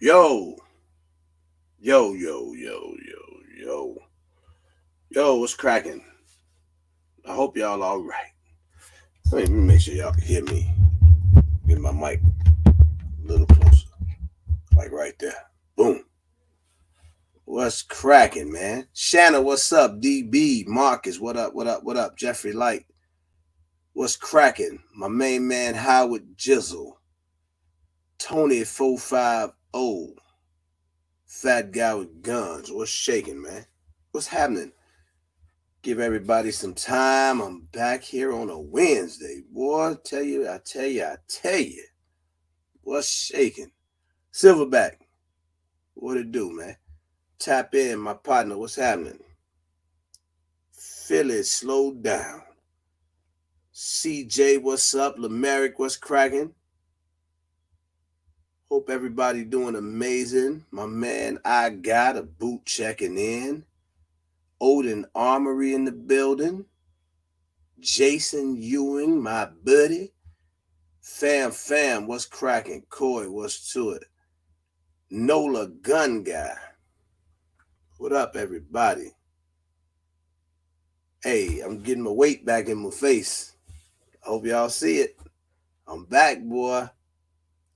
Yo, yo. Yo, what's cracking? I hope y'all all right. Let me make sure y'all can hear me. Get my mic a little closer. Like right there. Boom. What's cracking, man? Shanna, what's up? DB, Marcus, what up, what up, what up? Jeffrey Light, what's cracking? My main man, Howard Jizzle. Tony 450. Fat guy with guns. What's shaking, man? What's happening? Give everybody some time. I'm back here on a Wednesday. Boy, I tell you. What's shaking? Silverback, what it do, man? Tap in, my partner. What's happening? Philly, slow down. CJ, what's up? Lamerick, what's cracking? Hope everybody doing amazing. My man, I got a boot checking in. Odin Armory in the building. Jason Ewing, my buddy. Fam, what's cracking? Coy, what's to it? Nola Gun Guy. What up, everybody? Hey, I'm getting my weight back in my face. I hope y'all see it. I'm back, boy.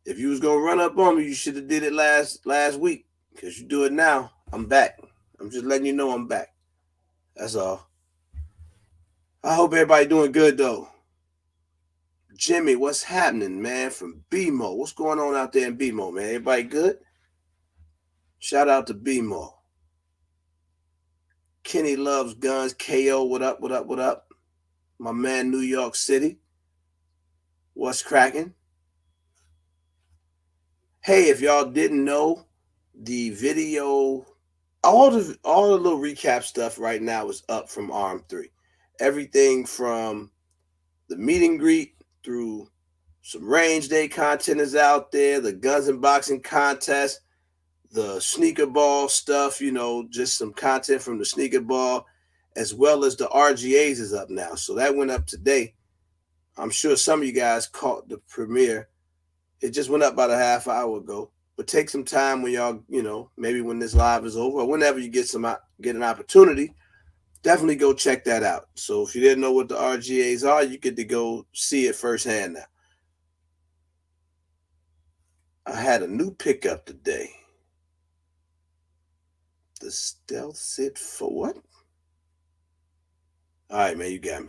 If you was gonna run up on me, you should have did it last week. Because you do it now. I'm back. I'm just letting you know I'm back. That's all. I hope everybody doing good though. Jimmy, what's happening, man? From BMO. What's going on out there in BMO, man? Everybody good? Shout out to BMO. Kenny loves guns. KO, what up, what up, what up? My man, New York City. What's cracking? Hey, if y'all didn't know, the video, all the little recap stuff right now is up from ARM3. Everything from the meet and greet through some range day content is out there, the guns and boxing contest, the sneaker ball stuff, just some content from the sneaker ball, as well as the RGAs is up now. So that went up today. I'm sure some of you guys caught the premiere. It just went up about a half hour ago. But take some time when y'all, maybe when this live is over or whenever you get an opportunity, definitely go check that out. So if you didn't know what the RGAs are, you get to go see it firsthand now. I had a new pickup today. The Stealth Sit for what? All right, man, you got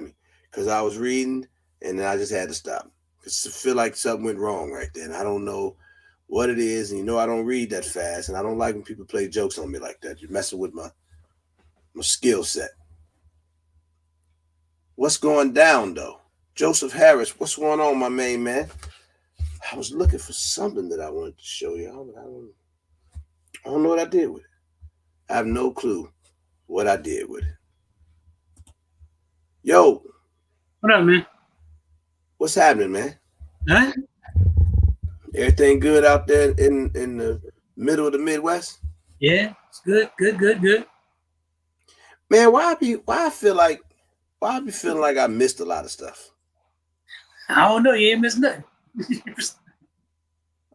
me. Because I was reading and then I just had to stop. Because I feel like something went wrong right there. And I don't know what it is. And I don't read that fast. And I don't like when people play jokes on me like that. You're messing with my skill set. What's going down, though? Joseph Harris, what's going on, my main man? I was looking for something that I wanted to show y'all, but I don't know what I did with it. I have no clue what I did with it. Yo. What up, man? What's happening, man? Huh? Everything good out there in the middle of the Midwest? Yeah, it's good. Man, why I be feeling like I missed a lot of stuff? I don't know. You ain't missed nothing.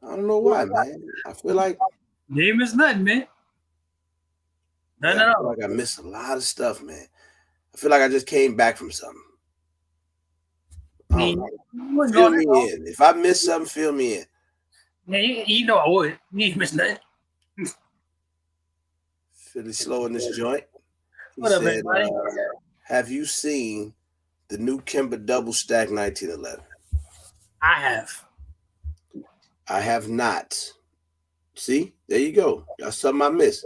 I don't know why, man. I feel like You ain't missed nothing, man. Nothing I at feel all. like I missed a lot of stuff, man. I feel like I just came back from something. I don't know. You wasn't Fill going that me long. in. If I missed something, fill me in. Yeah, you know I would. You ain't missed nothing. Philly slow in this joint. He What up, said, everybody? have you seen the new Kimber Double Stack 1911? I have. I have not. See? There you go. That's something I missed.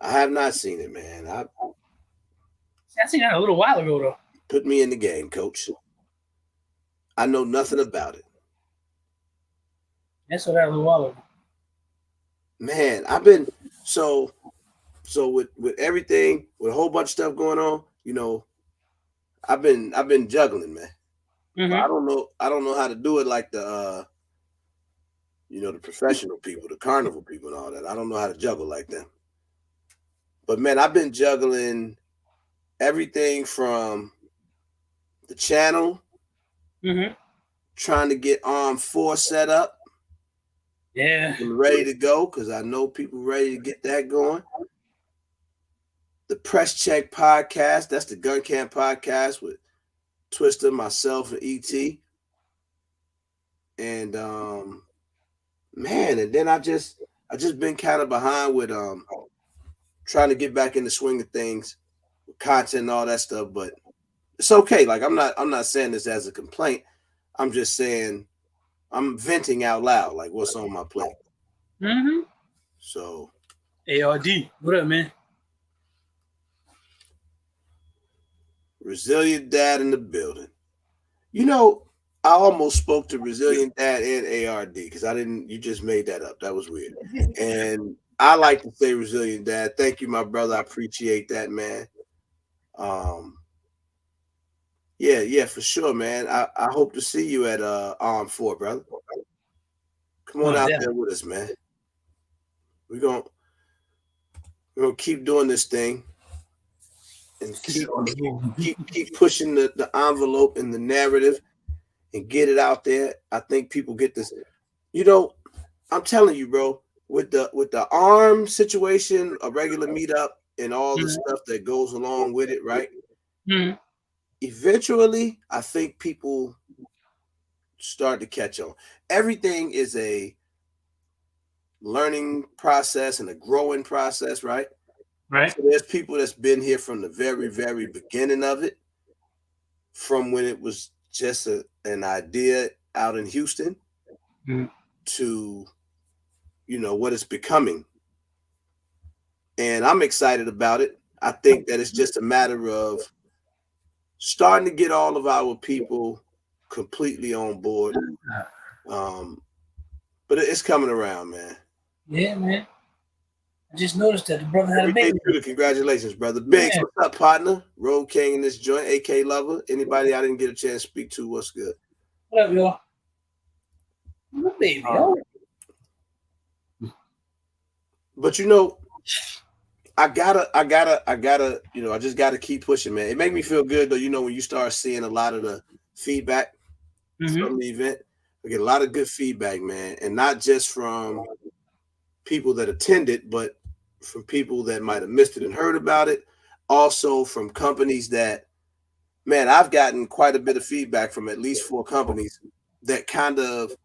I have not seen it, man. I seen that a little while ago, though. Put me in the game, coach. I know nothing about it. I saw that a little while ago. Man, I've been so with everything, with a whole bunch of stuff going on, I've been juggling, man. But Mm-hmm. I don't know how to do it like the the professional people, the carnival people and all that. I don't know how to juggle like them. But man, I've been juggling everything from the channel Mm-hmm. trying to get Arm 4 set up Yeah. and ready to go because I know people ready to get that going. The Press Check podcast, that's the Gun Camp podcast with Twister, myself, and ET. And man, and then I just been kind of behind with trying to get back in the swing of things, content and all that stuff, but it's okay. Like I'm not saying this as a complaint. I'm just saying I'm venting out loud, like what's on my plate. Mm-hmm. So ARD, what up, man? Resilient Dad in the building. You know, I almost spoke to Resilient Dad and ARD because I didn't. You just made that up. That was weird. And I like to say Resilient Dad. Thank you, my brother. I appreciate that, man. Yeah, for sure, man. I hope to see you at Arm 4, brother. Come on Oh, out damn. there with us, man. We're gonna keep doing this thing and keep pushing the envelope and the narrative and get it out there. I think people get this. You know, I'm telling you, bro, with the arm situation, a regular meetup, and all the stuff that goes along with it, right? Mm-hmm. Eventually, I think people start to catch on. Everything is a learning process and a growing process, right? Right. So there's people that's been here from the very, very beginning of it, from when it was just an idea out in Houston to, what it's becoming. And I'm excited about it. I think that it's just a matter of starting to get all of our people completely on board. But it's coming around, man. Yeah, man. I just noticed that the brother had a baby. Congratulations, brother. Biggs, what's up, partner? Road King in this joint, AK Lover. Anybody I didn't get a chance to speak to, what's good? What up, y'all? What baby, yo? But I gotta, I just gotta keep pushing, man. It make me feel good though, when you start seeing a lot of the feedback from the event. I get a lot of good feedback, man, and not just from people that attended, but from people that might have missed it and heard about it. Also from companies that, man, I've gotten quite a bit of feedback from at least 4 companies that kind of,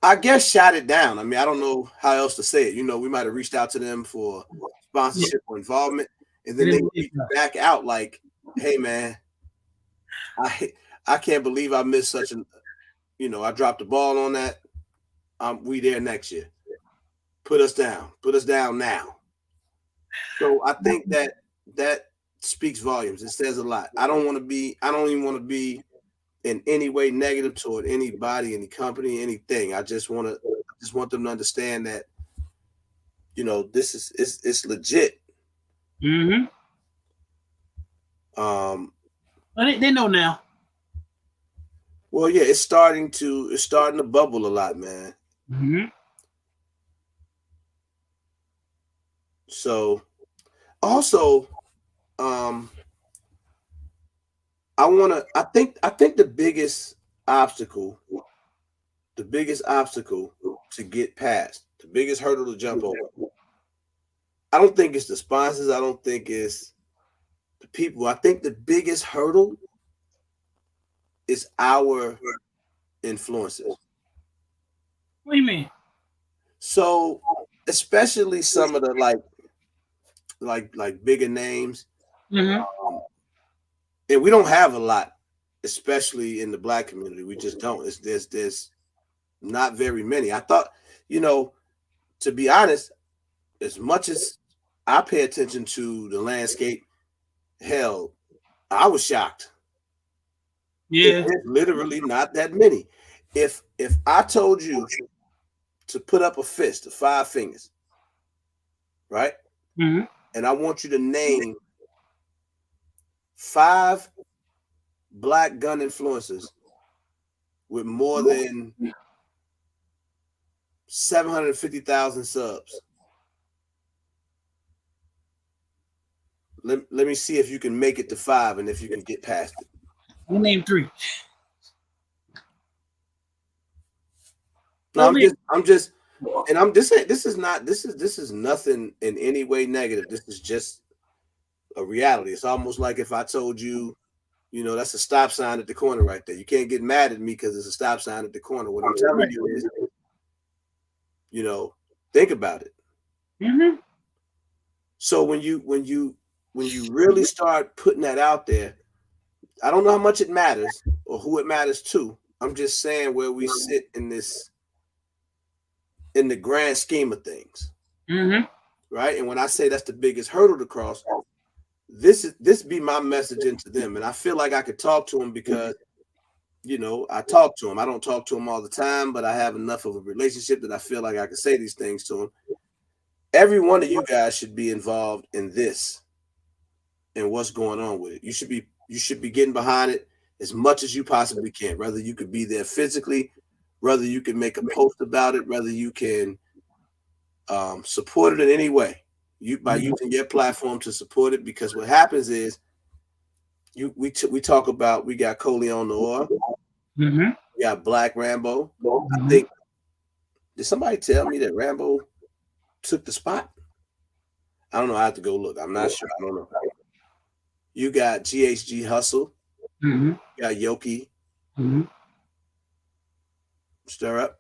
I guess, shot it down. I mean, I don't know how else to say it. We might have reached out to them for sponsorship or involvement, and then they reach back out like, "Hey, man, I can't believe I missed such an, I dropped the ball on that. We there next year. Put us down now." So I think that speaks volumes. It says a lot. I don't even want to be in any way negative toward anybody, any company, anything. I just want them to understand that, this is it's legit. Mm-hmm. They know now. Well, yeah, it's starting to bubble a lot, man. Mm-hmm. So also, I think the biggest obstacle to get past, the biggest hurdle to jump over, I don't think it's the sponsors. I don't think it's the people. I think the biggest hurdle is our influencers. What do you mean? So, especially some of the like bigger names, Mm-hmm. and we don't have a lot, especially in the Black community. We just don't. There's not very many. I thought, to be honest, as much as I pay attention to the landscape, hell, I was shocked. Yeah. There's literally not that many. If I told you to put up a fist of 5 fingers, right? Mm-hmm. And I want you to name 5 Black gun influencers with more than 750,000 subs. Let me see if you can make it to 5 and if you can get past it. We'll name 3. No, Well, me. I'm just, and I'm just saying, this is nothing in any way negative. This is just a reality. It's almost like if I told you, you know, that's a stop sign at the corner right there. You can't get mad at me because it's a stop sign at the corner. What I'm telling Right. you is, you know, think about it. Mm-hmm. So when you really start putting that out there, I don't know how much it matters or who it matters to. I'm just saying where we sit in this in the grand scheme of things, Mm-hmm. right? And when I say that's the biggest hurdle to cross, this be my message into them, and I feel like I could talk to them because you know I talk to them. I don't talk to them all the time, but I have enough of a relationship that I feel like I can say these things to them. Every one of you guys should be involved in this and what's going on with it. You should be getting behind it as much as you possibly can. Whether you could be there physically, whether you can make a post about it, whether you can support it in any way. You by using your platform to support it, because what happens is we talk about we got Coleon Noir, Mm-hmm. we got Black Rambo. I Mm-hmm. think did somebody tell me that Rambo took the spot? I don't know. I have to go look. I'm not sure. I don't know. You got GHG Hustle. Mm-hmm. You got Yoki Mm-hmm. Stir Up.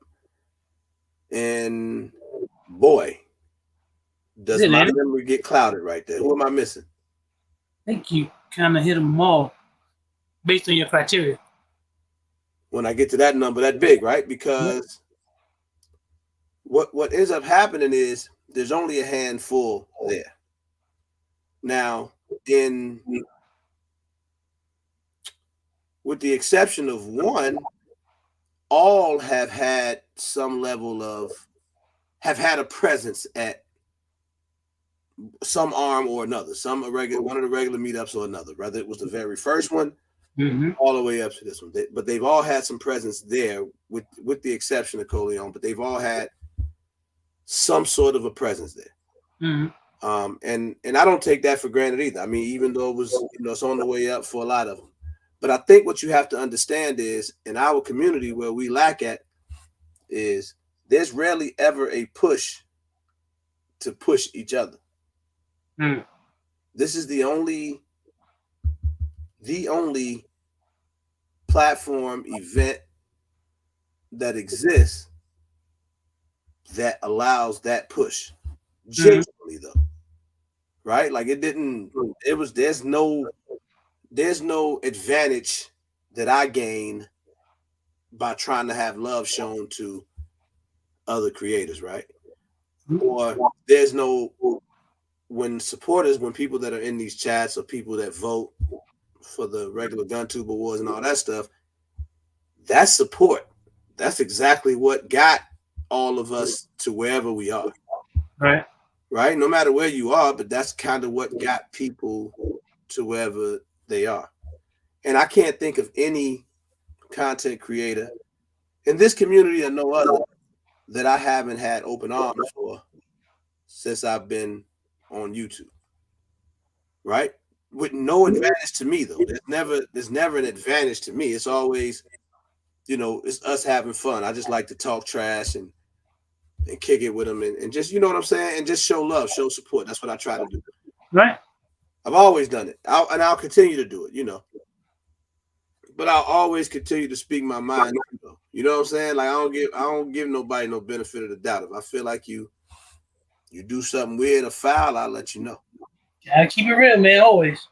And boy, Is does it, my ain't it? memory get clouded right there. Who am I missing? I think you kind of hit them all based on your criteria. When I get to that number, that big, right? Yep. Because what ends up happening is there's only a handful there. Now, in with the exception of one, all have had some level of have had a presence at some arm or another, some a regular one of the regular meetups or another. Whether it was the very first one Mm-hmm. all the way up to this one. But they've all had some presence there, with the exception of Coleon. But they've all had some sort of a presence there. Mm-hmm. And I don't take that for granted either. I mean, even though it was it's on the way up for a lot of them. But I think what you have to understand is in our community where we lack at is there's rarely ever a push to push each other. Mm-hmm. This is the only platform event that exists that allows that push. Genuinely though, right? Like it didn't. It was. There's no advantage that I gain by trying to have love shown to other creators, right? Or there's no when people that are in these chats or people that vote for the regular gun tube awards and all that stuff, that's support. That's exactly what got all of us to wherever we are. Right. Right? No matter where you are, but that's kind of what got people to wherever they are. And I can't think of any content creator in this community or no other that I haven't had open arms for since I've been on YouTube. Right? With no advantage to me though. There's never an advantage to me. It's always, it's us having fun. I just like to talk trash and kick it with them and just, you know what I'm saying? And just show love, show support. That's what I try to do. Right. I've always done it. I'll continue to do it, But I'll always continue to speak my mind. You know what I'm saying? Like I don't give nobody no benefit of the doubt. If I feel like you do something weird or foul, I'll let you know. Gotta keep it real, man. Always.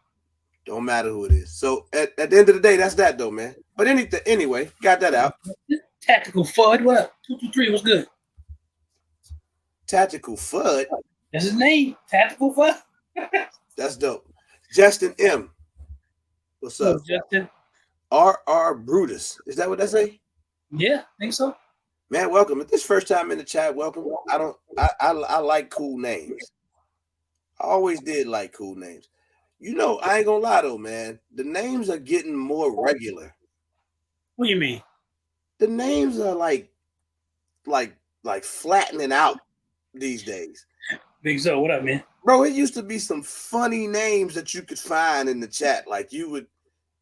Don't matter who it is. So at the end of the day, that's that though, man. But anyway, got that out. Tactical Fud. What up? 223. What's good? Tactical Fud. That's his name. Tactical Fud. That's dope. Justin M. What's up? Justin. R. Brutus. Is that what that say? Yeah, I think so. Man, welcome. If this first time in the chat, welcome. I like cool names. I always did like cool names. I ain't gonna lie though, man. The names are getting more regular. What do you mean? The names are like flattening out these days. Big So, what up, man? Bro, it used to be some funny names that you could find in the chat. Like you would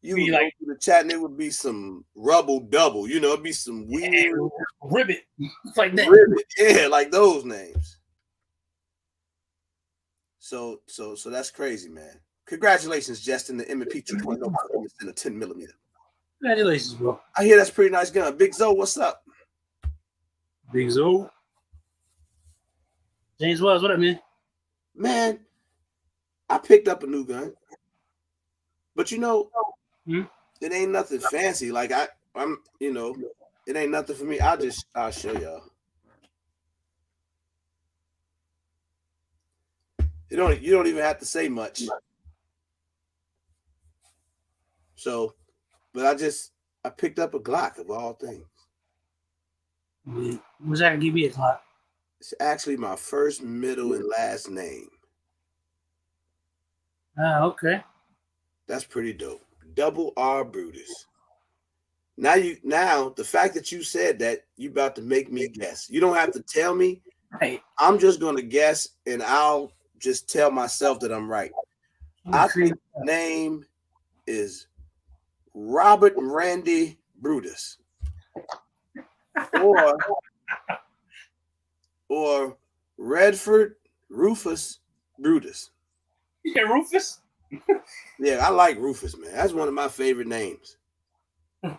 You would go through the chat and it would be some rubble double. You know, it'd be some weird ribbit like that. Ribbit, yeah, like those names. So that's crazy, man. Congratulations, Justin, the M&P 2.0 performance in a 10mm. Congratulations, bro. I hear that's a pretty nice gun. Big Zoe, what's up? Big Zoe. James Wells, what up, man? Man, I picked up a new gun. But you know, it ain't nothing fancy. Like I'm, you know, it ain't nothing for me. I'll show y'all. You don't even have to say much. So, but I picked up a Glock of all things. What's that gonna give me a Glock? It's actually my first, middle, and last name. Okay. That's pretty dope. Double R Brutus. Now the fact that you said that, you about to make me guess. You don't have to tell me. Right. I'm just gonna guess, and I'll just tell myself that I'm right. I think the name is Robert Randy Brutus, or Redford Rufus Brutus. Yeah, Rufus. Yeah, I like Rufus, man. That's one of my favorite names.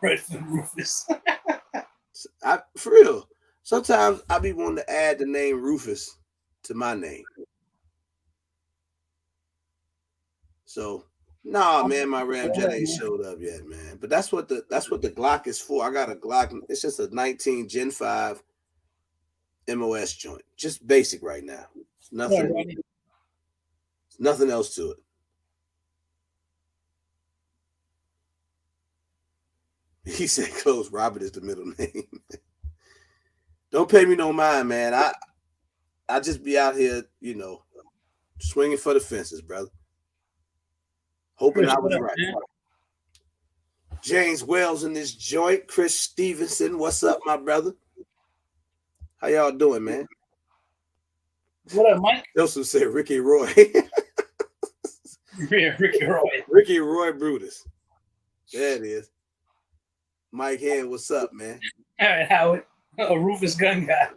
Redford Rufus. For real. Sometimes I be wanting to add the name Rufus to my name. So, nah, man, my Ramjet ain't showed up yet, man. But that's what the Glock is for. I got a Glock. It's just a 19 Gen 5 MOS joint. Just basic right now. Nothing else to it. He said close. Robert is the middle name. Don't pay me no mind, man. I just be out here, you know, swinging for the fences, brother. Hoping I was right. James Wells in this joint. Chris Stevenson, what's up, my brother? How y'all doing, man? What up, Mike? Joseph said Ricky Roy. Yeah, Ricky Roy. Ricky Roy Brutus. There it is. Mike Hand, what's up, man? All right, Howard. A Rufus gun guy.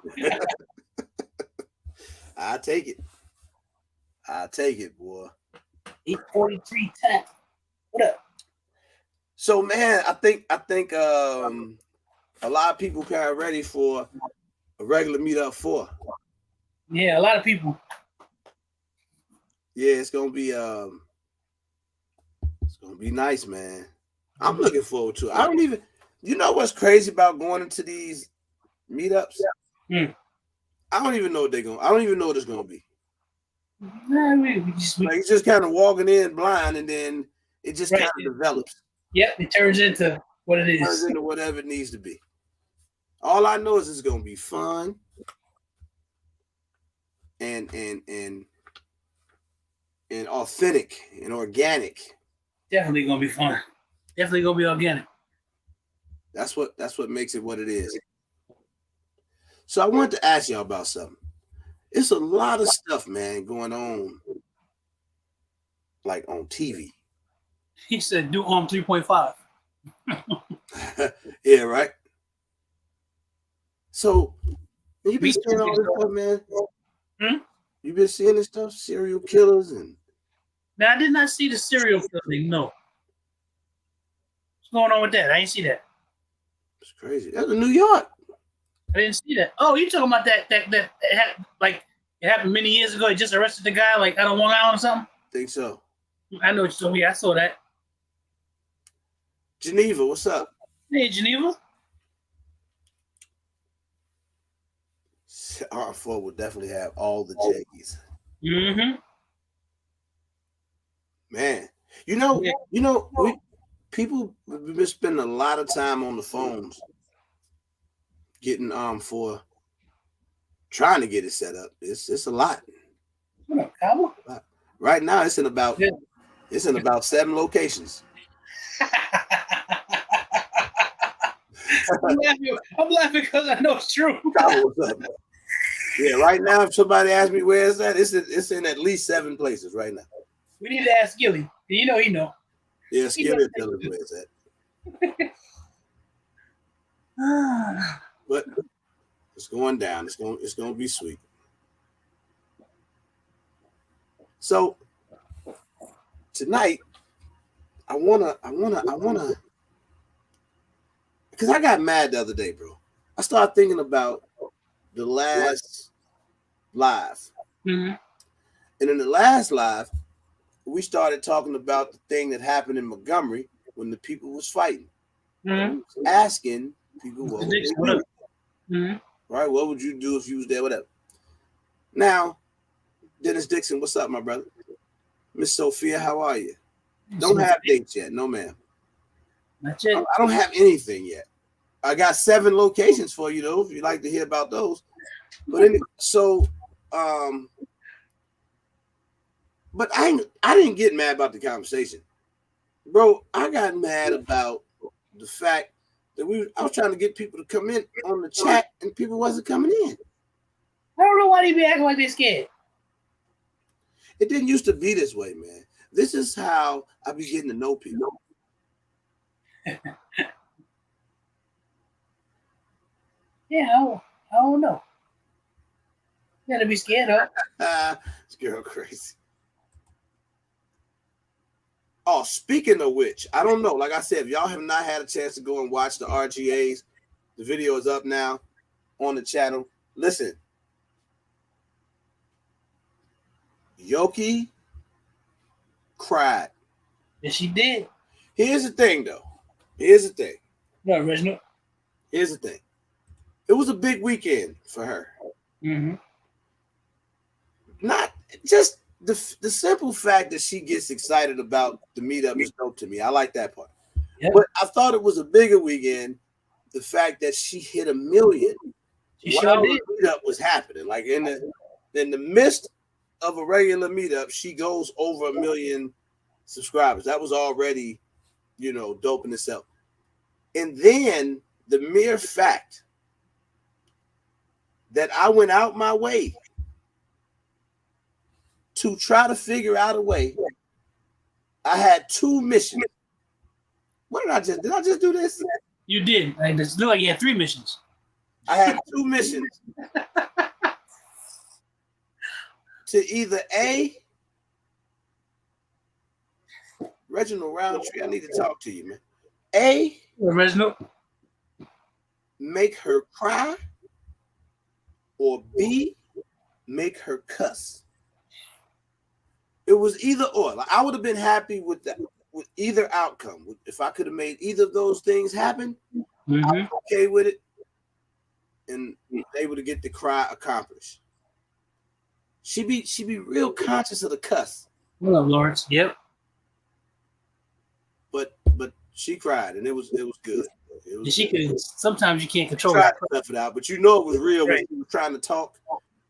I take it, boy. 843 tap. What up? So, man, I think a lot of people kind of ready for a regular meetup 4. Yeah, a lot of people. Yeah, it's gonna be nice, man. I'm looking forward to it. You know what's crazy about going into these meetups? I don't even know what I don't even know what it's gonna be. Like, it's just kind of walking in blind, and then it just kind of develops. Yep, it turns into what it is. It turns into whatever it needs to be. All I know is it's gonna be fun and authentic and organic. Definitely gonna be fun. Definitely gonna be organic. That's what makes it what it is. So I wanted to ask y'all about something. It's a lot of stuff, man, going on, like on TV. He said, "Do 3.5." Yeah, right. So you been seeing all this stuff, man? You been seeing this stuff, serial killers and. Now I did not see the serial killing. No. What's going on with that? I didn't see that. It's crazy. That's in New York. I didn't see that. Oh, you talking about that like it happened many years ago? They just arrested the guy like out on Long Island or something? Think so. I know what you're talking about. I saw that. Geneva, what's up? Hey, Geneva. R4 will definitely have all the J's. Man, people have been spending a lot of time on the phones getting for trying to get it set up. It's a lot. Right now, it's in about 7 locations. I'm laughing because I know it's true. Yeah, right now, if somebody asks me where it's at, it's in at least 7 places right now. We need to ask Gilly. You know he know. Yeah, Skip will tell us where it's at. But it's going down. It's going to be sweet. So tonight, I wanna, because I got mad the other day, bro. I started thinking about the last live, Mm-hmm. and in the last live, we started talking about the thing that happened in Montgomery when the people was fighting, asking people what would they do, right? What would you do if you was there? Whatever. Now, Dennis Dixon, what's up, my brother? Miss Sophia, how are you? Don't have dates yet, no, ma'am. That's it. I don't have anything yet. I got 7 locations for you, though, if you'd like to hear about those. But but I didn't get mad about the conversation, bro. I got mad about the fact that I was trying to get people to come in on the chat and people wasn't coming in. I don't know why they be acting like they're scared. It didn't used to be this way, man. This is how I be getting to know people. Yeah, I don't know. You gotta be scared, huh? This girl crazy. Oh, speaking of which, I don't know. Like I said, if y'all have not had a chance to go and watch the RGAs, the video is up now on the channel. Listen, Yoki cried. Yes, she did. Here's the thing, though. Here's the thing. No, Reginald. Here's the thing. It was a big weekend for her. Mm-hmm. Not just the simple fact that she gets excited about the meetup is dope to me. I like that part. Yep. But I thought it was a bigger weekend. The fact that she hit 1 million while the meetup was happening, like in the midst of a regular meetup, she goes over 1 million subscribers. That was already, dope in itself. And then the mere fact that I went out my way to try to figure out a way. I had 2 missions. What did I just do this? You did. It looked like you had 3 missions. I had 2 missions to either A, Reginald Roundtree, I need to talk to you, man. A, Reginald, make her cry, or B, make her cuss. It was either or. Like, I would have been happy with that, with either outcome. If I could have made either of those things happen, mm-hmm. I'm okay with it, and able to get the cry accomplished. She be real conscious of the cuss. What up, Lawrence? Yep. But she cried, and it was good. She could. Sometimes you can't control that. Stuff it out, but it was real right. When she was trying to talk,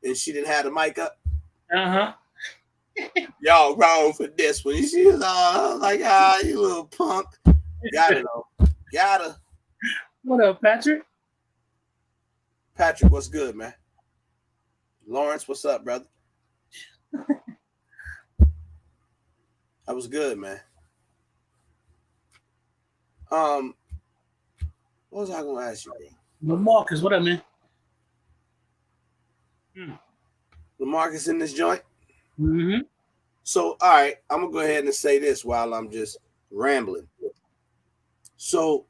and she didn't have the mic up. Y'all wrong for this one. She was all like, you little punk. Got it though. Got her. What up, Patrick? Patrick, what's good, man? Lawrence, what's up, brother? That was good, man. What was I gonna ask you, bro? LaMarcus, what up, man? LaMarcus in this joint? Mm-hmm. So, all right, I'm gonna go ahead and say this while I'm just rambling. So,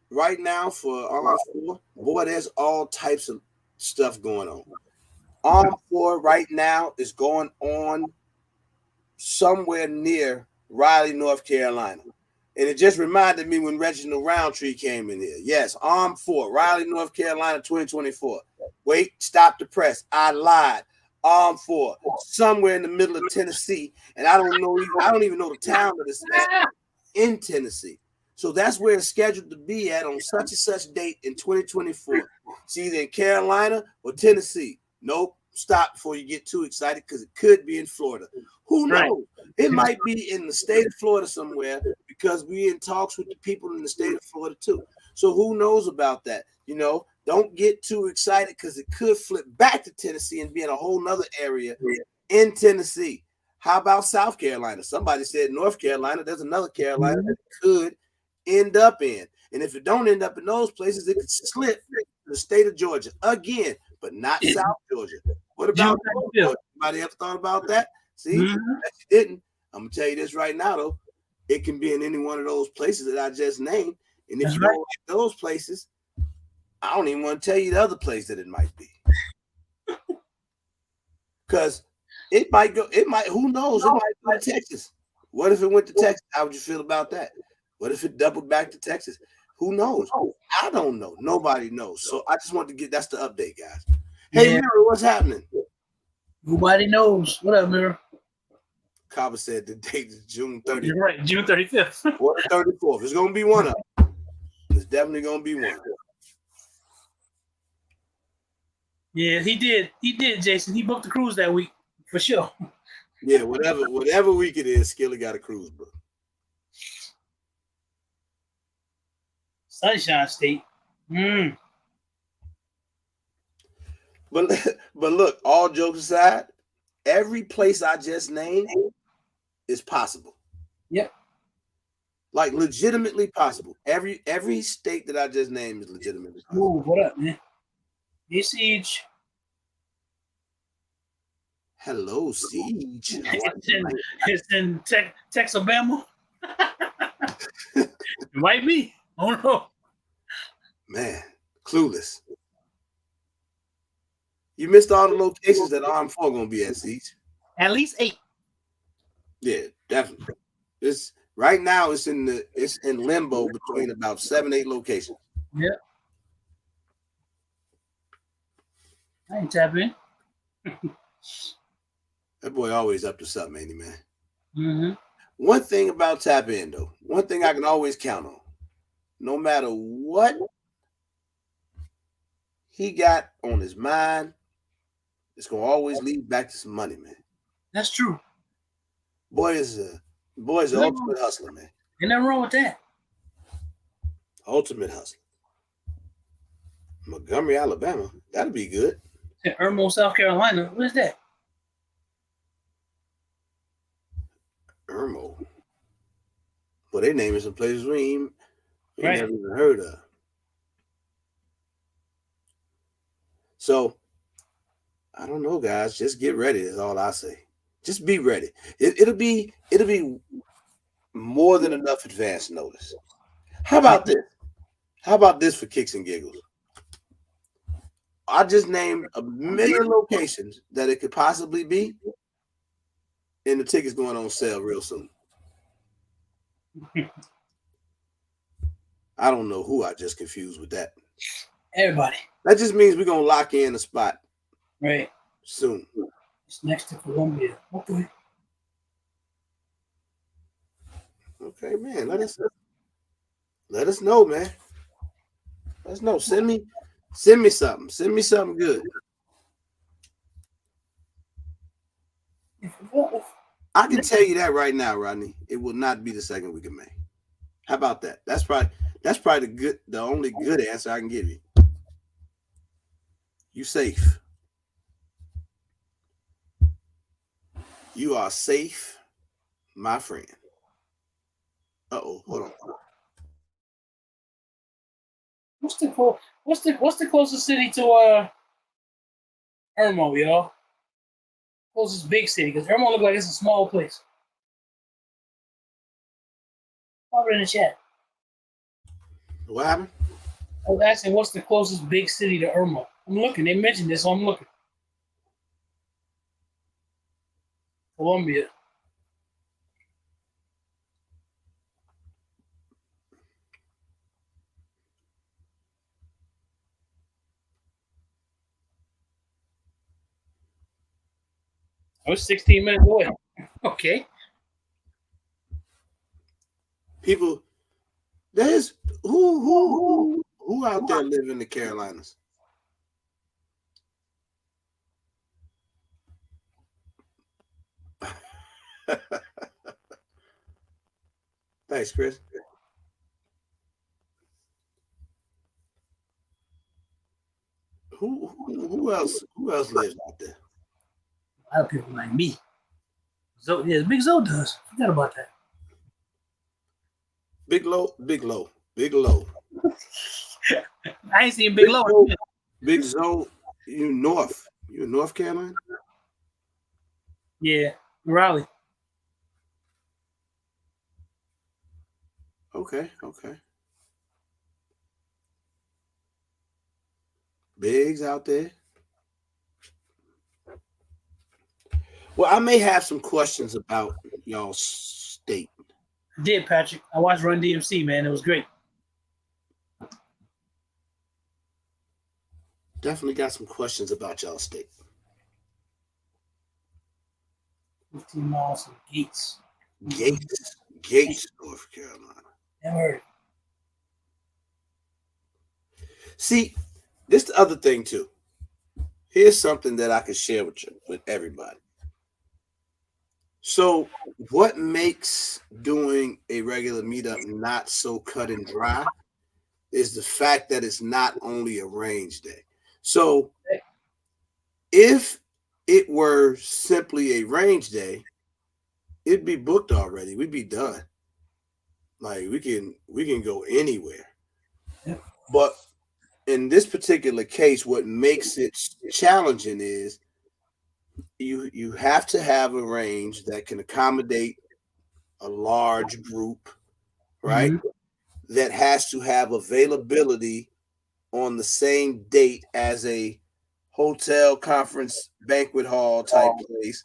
right now for Arm 4, boy, there's all types of stuff going on. Arm 4 right now is going on somewhere near Raleigh, North Carolina. And it just reminded me when Reginald Roundtree came in here. Yes, Arm 4, Raleigh, North Carolina, 2024. Wait, stop the press. I lied. Arm 4, somewhere in the middle of Tennessee, and I don't even know the town that it's at in Tennessee. So that's where it's scheduled to be at on such and such date in 2024. It's either in Carolina or Tennessee. Nope, stop before you get too excited because it could be in Florida. Who knows? Right. It might be in the state of Florida somewhere because we're in talks with the people in the state of Florida too. So who knows about that? Don't get too excited because it could flip back to Tennessee and be in a whole nother area in Tennessee. How about South Carolina? Somebody said North Carolina. There's another Carolina that it could end up in. And if it don't end up in those places, it could slip to the state of Georgia again, but not South Georgia. What about North Georgia? Anybody ever thought about that? See, you didn't. I'm gonna tell you this right now, though. It can be in any one of those places that I just named. And if you don't like those places, I don't even want to tell you the other place that it might be. Because it might go, who knows? It might go to Texas. What if it went to Texas? How would you feel about that? What if it doubled back to Texas? Who knows? I don't know. Nobody knows. So I just want to that's the update, guys. Hey, Mirror, what's happening? Nobody knows. What up, Mirror? Kava said the date is June 30th. You're right, June 35th. Or the 34th. It's going to be one of them. It's definitely going to be one of them. Yeah, he did. He did, Jason. He booked the cruise that week for sure. Yeah, whatever week it is, Skilly got a cruise book. Sunshine State. But look, all jokes aside, every place I just named is possible. Yep. Like legitimately possible. Every state that I just named is legitimately possible. Ooh, what up, man? Hey, Siege. Hello, Siege. It's in Texalabama. It might be. I don't know. Man, clueless. You missed all the locations that RM4 going to be at, Siege. At least 8. Yeah, definitely. Right now it's in limbo between about 7-8 locations. Yeah. I ain't tapping. That boy always up to something, ain't he, man? Mm-hmm. One thing about Tap In, though, one thing I can always count on, no matter what he got on his mind, it's going to always lead back to some money, man. That's true. Boy is the ultimate hustler, man. Ain't nothing wrong with that. Ultimate hustler. Montgomery, Alabama. That'll be good. Irmo, South Carolina. What is that? Irmo. Well, they naming some places we ain't never even heard of. So, I don't know, guys. Just get ready is all I say. Just be ready. It'll be more than enough advance notice. How about this? How about this for kicks and giggles? I just named a million locations that it could possibly be, and the tickets going on sale real soon. I don't know who I just confused with that. Everybody. That just means we're gonna lock in a spot. Right. Soon. It's next to Columbia. Okay. Okay, man. Let us know, man. Let us know. Send me something. Send me something good. I can tell you that right now, Rodney. It will not be the second week of May. How about that? That's probably the only good answer I can give you. You safe. You are safe, my friend. Uh-oh, hold on. What's the closest city to Irmo, y'all? Closest big city, because Irmo look like it's a small place. Pop it in the chat. What happened? I was asking what's the closest big city to Irmo. I'm looking. They mentioned this, so I'm looking. Columbia. I was 16 minutes away. Okay. People, there's who out there live in the Carolinas? Thanks, Chris. Who else lives out there? A lot of people like me. Zoe, yeah, Big Zoe does. Forgot about that. Big low, big low, big low. I ain't seen Big Low. Big Zoe, you North. You in North Carolina? Yeah, Raleigh. Okay, okay. Big's out there. Well, I may have some questions about y'all state. I did, Patrick. I watched Run DMC, man. It was great. Definitely got some questions about y'all state. 15 miles from Gates. Gates, North Carolina. Never heard it. See, this the other thing too. Here's something that I can share with you, with everybody. So, what makes doing a regular meetup not so cut and dry is the fact that it's not only a range day. So, if it were simply a range day, it'd be booked already. We'd be done. Like we can go anywhere. But in this particular case, what makes it challenging is you have to have a range that can accommodate a large group, right? Mm-hmm. That has to have availability on the same date as a hotel, conference, banquet hall type place.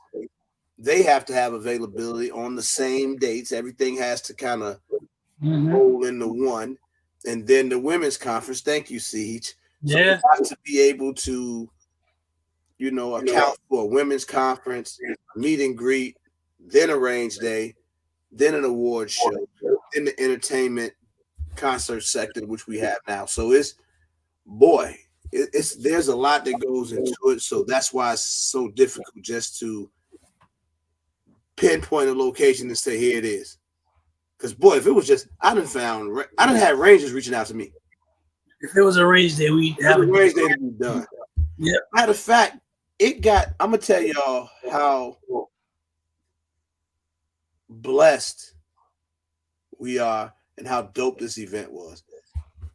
They have to have availability on the same dates. Everything has to kind of roll into one. And then the women's conference, thank you, Siege. So you have to be able to, account for a women's conference, meet and greet, then a range day, then an award show, then the entertainment concert sector, which we have now. So it's there's a lot that goes into it. So that's why it's so difficult just to pinpoint a location and say here it is. Because boy, if it was just I done had rangers reaching out to me. If it was a range day, we'd have a range day to be done. Yeah. Matter of fact, I'm gonna tell y'all how blessed we are and how dope this event was.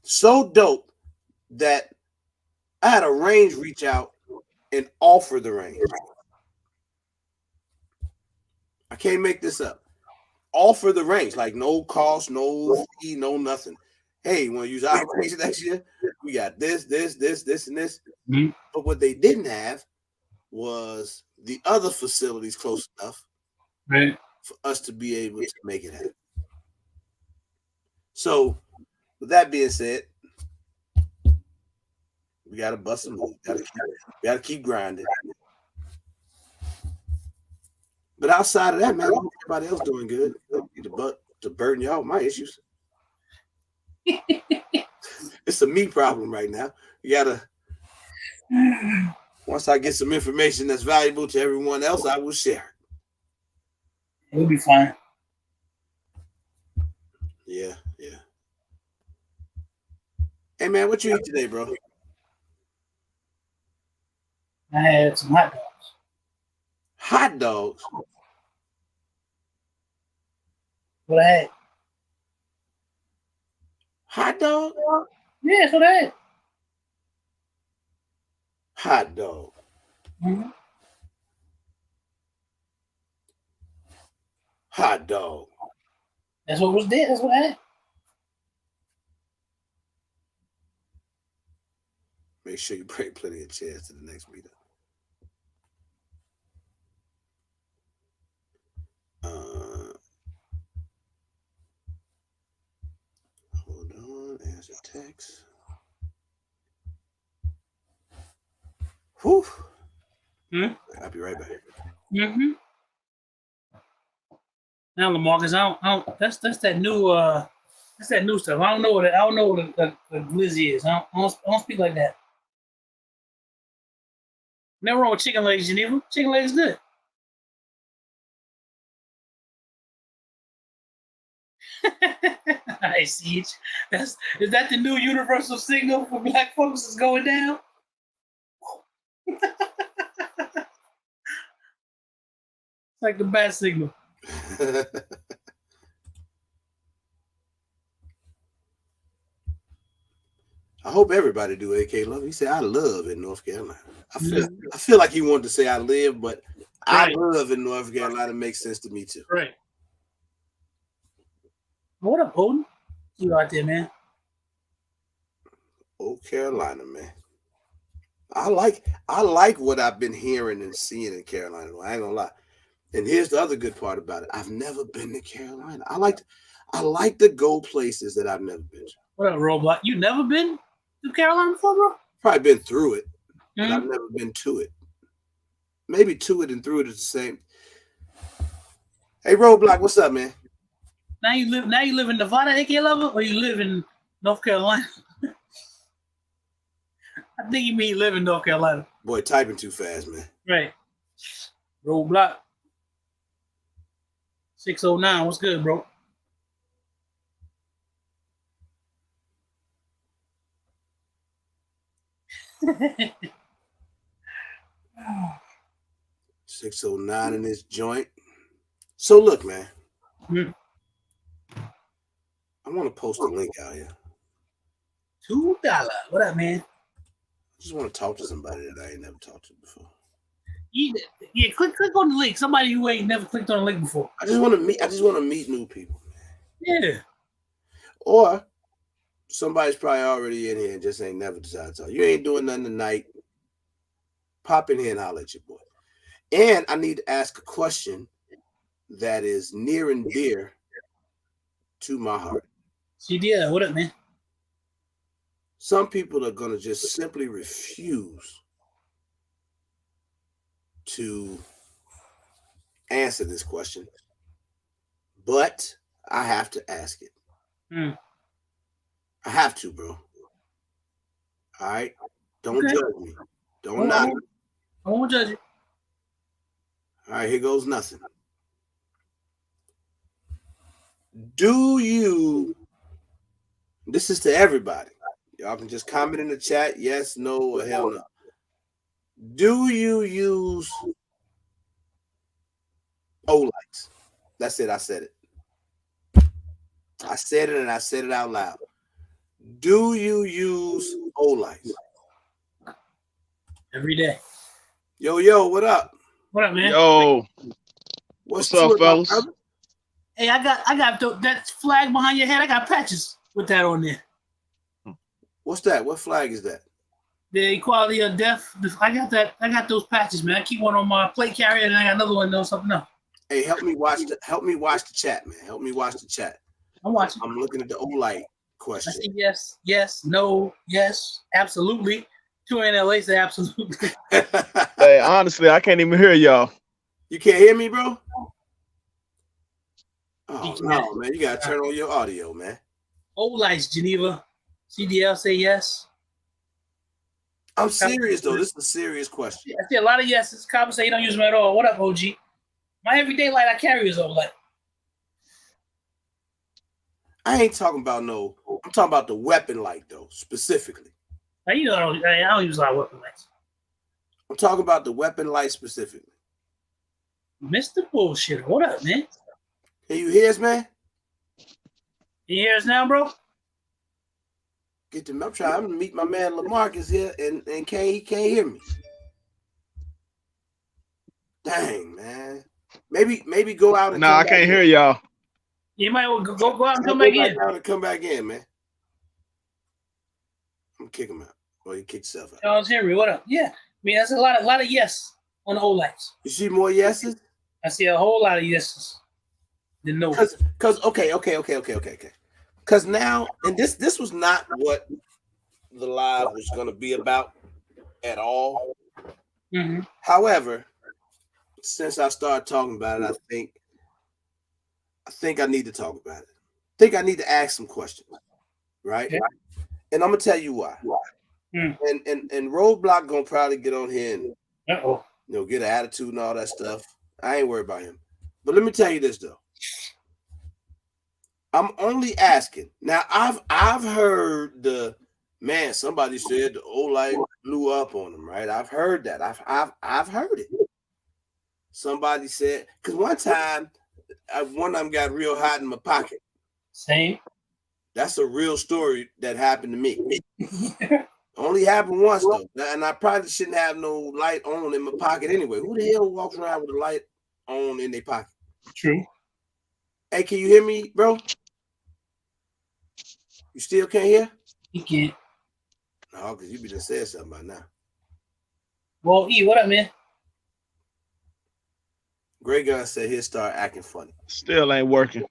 So dope that I had a range reach out and offer the range. I can't make this up. Offer the range, like no cost, no fee, no nothing. Hey, you want to use our range next year? We got this, and this. Mm-hmm. But what they didn't have was the other facilities close enough for us to be able to make it happen. So, with that being said, we got to bust some moves. We got to keep grinding. But outside of that, man, everybody else doing good. To burden y'all with my issues. It's a me problem right now. You gotta. Once I get some information that's valuable to everyone else, I will share it. We'll be fine. Yeah. Hey man, what you eat today, bro? I had some hot dogs. Hot dogs? What I had? Hot dog? Yeah, that's what I had. Hot dog. Mm-hmm. Hot dog. That's what was there. That's what I had. Make sure you bring plenty of chairs to the next meetup. Hold on. Answer text. Whew. I'll be right back. Mm-hmm. Now, Lamarcus, I don't. That's that new. That's that new stuff. I don't know what the glizzy is. I don't speak like that. Never wrong with chicken legs, Geneva. Chicken legs good. I see. Is that the new universal signal for black folks is going down? like the bat signal. I hope everybody do AK love. He said, I love in North Carolina. I feel like he wanted to say I live, but I love in North Carolina makes sense to me too. Right. What up, Odin? You out there, man? Oh, Carolina, man. I like what I've been hearing and seeing in Carolina. I ain't gonna lie. And here's the other good part about it. I've never been to Carolina. I like to go places that I've never been to. What up, Roblox? You never been to Carolina before, bro? Probably been through it, but I've never been to it. Maybe to it and through it is the same. Hey, Roadblock, what's up, man? Now you live in Nevada, AK level, or you live in North Carolina? I think you mean you live in North Carolina. Boy, typing too fast, man. Right. Roadblock. 609. What's good, bro? Oh. 609 in this joint. So look, man. I want to post a link out here. $2. What up, man? I just want to talk to somebody that I ain't never talked to before. Yeah, click on the link. Somebody you ain't never clicked on the link before. I just want to meet new people, man. Yeah. Or somebody's probably already in here and just ain't never decided to talk. You ain't doing nothing tonight. Pop in here and holler at your boy. And I need to ask a question that is near and dear to my heart. CDL, what up, man? Some people are going to just simply refuse to answer this question, but I have to ask it. I have to, bro. All right? Don't judge me. Don't knock me. I won't judge you. All right, here goes nothing. This is to everybody. Y'all can just comment in the chat, yes, no, or hell no. Do you use O-lights? That's it. I said it. I said it and I said it out loud. Do you use O-lights? Every day. Yo, what up? What up, man? Yo. What's up, fellas? Hey, I got that flag behind your head. I got patches with that on there. What's that? What flag is that? The equality of deaf. I got those patches, man. I keep one on my plate carrier, and I got another one on something else. Hey, help me watch the chat, man. Help me watch the chat. I'm watching. I'm looking at the O-light question. I see yes, no, yes, absolutely. 2 NLA say absolutely. Hey, honestly, I can't even hear y'all. You can't hear me, bro? Oh, no, man. You got to turn on your audio, man. O-lights, Geneva. CDL say yes. I'm serious, though. This is a serious question. I see a lot of yeses. Copper say you don't use them at all. What up, OG? My everyday light I carry is O-light. I ain't talking about no. I'm talking about the weapon light, though, specifically. Now, you know, I don't use a lot of weapon lights. I'm talking about the weapon light specifically. Mr. Bullshit. What up, man? Can you hear us, man? Can you hear us now, bro? I'm trying to meet my man Lamarcus here, and he can't hear me. Dang, man. Maybe go out and no, I can't hear y'all. You might go out and come back in. Come back in, man. I'm kick him out. Or he kicked himself out. Charles Henry, what up? Yeah. I mean, that's a lot of yes on the O-lights. You see more yeses? I see a whole lot of yeses than no. Because okay. Because now, and this was not what the live was going to be about at all. Mm-hmm. However, since I started talking about it, I think I need to talk about it. I think I need to ask some questions, right? Okay. And I'm gonna tell you why. And Roadblock gonna probably get on here and get an attitude and all that stuff. I ain't worried about him. But let me tell you this though. I'm only asking. Now I've heard somebody said the O-light blew up on him, right? I've heard that. I've heard it. somebody said, because one time, one of them got real hot in my pocket. Same. That's a real story that happened to me. Only happened once though, and I probably shouldn't have no light on in my pocket anyway. Who the hell walks around with a light on in their pocket? True. Hey, can you hear me, bro? You still can't hear? You can't. No, because you be just said something by now. Well, E, what up, man? Grey Gun said he'll start acting funny. Still ain't working.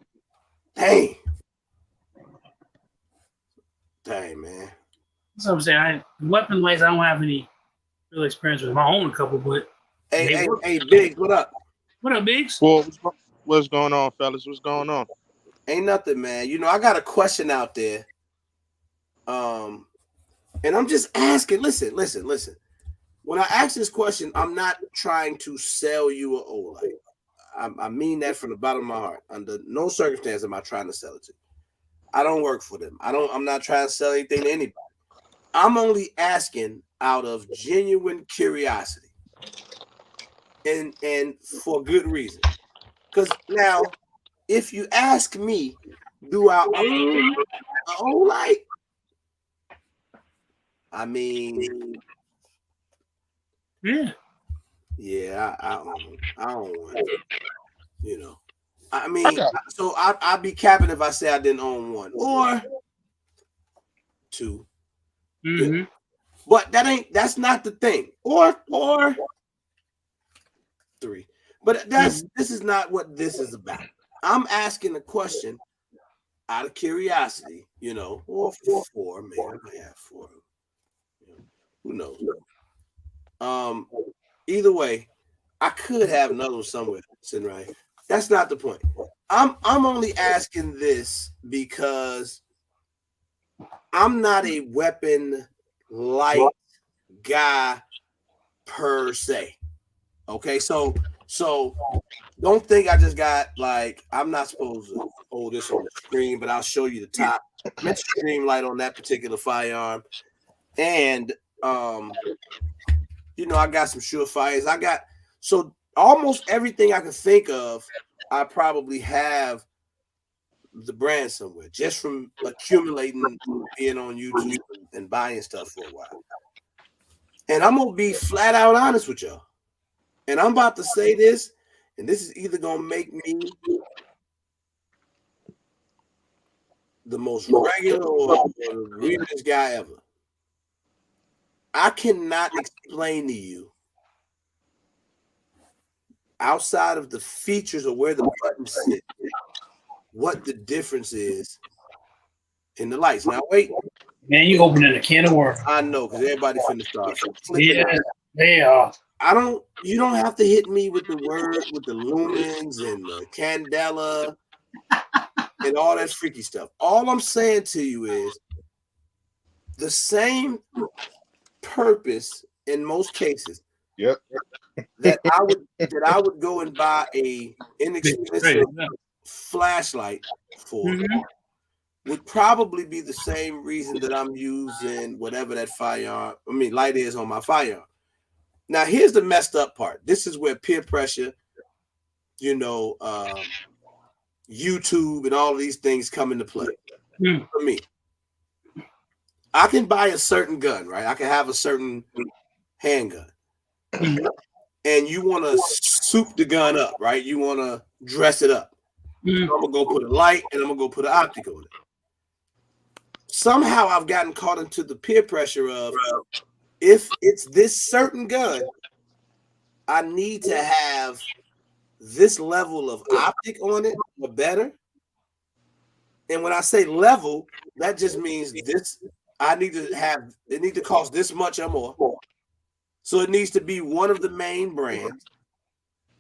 Dang. Dang, man. That's what I'm saying. Weapon lights, I don't have any real experience with. I own a couple, but hey, Biggs, what up? What up, Biggs? Well, what's going on, fellas? What's going on? Ain't nothing, man. You know, I got a question out there. And I'm just asking. Listen. When I ask this question, I'm not trying to sell you an Olight. I mean that from the bottom of my heart. Under no circumstance am I trying to sell it to you. I don't work for them. I'm not trying to sell anything to anybody. I'm only asking out of genuine curiosity. And for good reason. Because now, if you ask me, do I own an Olight? I mean, yeah, I own one. You know, I mean, so I'd be capping if I say I didn't own one or two. Mm-hmm. Yeah. But that's not the thing. Or three. But this is not what this is about. I'm asking a question out of curiosity, you know, or four, maybe I might have four. Who knows? Either way, I could have another one somewhere sitting right here. That's not the point. I'm only asking this because I'm not a weapon light guy per se. Okay, so don't think I just got like I'm not supposed to hold this on the screen, but I'll show you the top stream light on that particular firearm. And you know, I got some surefires. I got so almost everything I can think of, I probably have the brand somewhere just from accumulating, being on YouTube and buying stuff for a while. And I'm gonna be flat out honest with y'all. And I'm about to say this, and this is either gonna make me the most regular or the weirdest guy ever. I cannot explain to you outside of the features of where the buttons sit what the difference is in the lights. Now wait. Man, you opening a can of worms. I know, because everybody finna start flipping. Yeah, they are. You don't have to hit me with the word with the lumens and the candela and all that freaky stuff. All I'm saying to you is the same purpose in most cases. Yep. that I would go and buy a inexpensive flashlight for would probably be the same reason that I'm using whatever that light is on my firearm. Now, here's the messed up part. This is where peer pressure, you know, YouTube and all of these things come into play. For me, I can buy a certain gun, right? I can have a certain handgun. And you want to soup the gun up, right? You want to dress it up. I'm going to go put a light and I'm going to go put an optic on it. Somehow I've gotten caught into the peer pressure of if it's this certain gun, I need to have this level of optic on it or better. And when I say level, that just means this. It needs to cost this much or more. So it needs to be one of the main brands.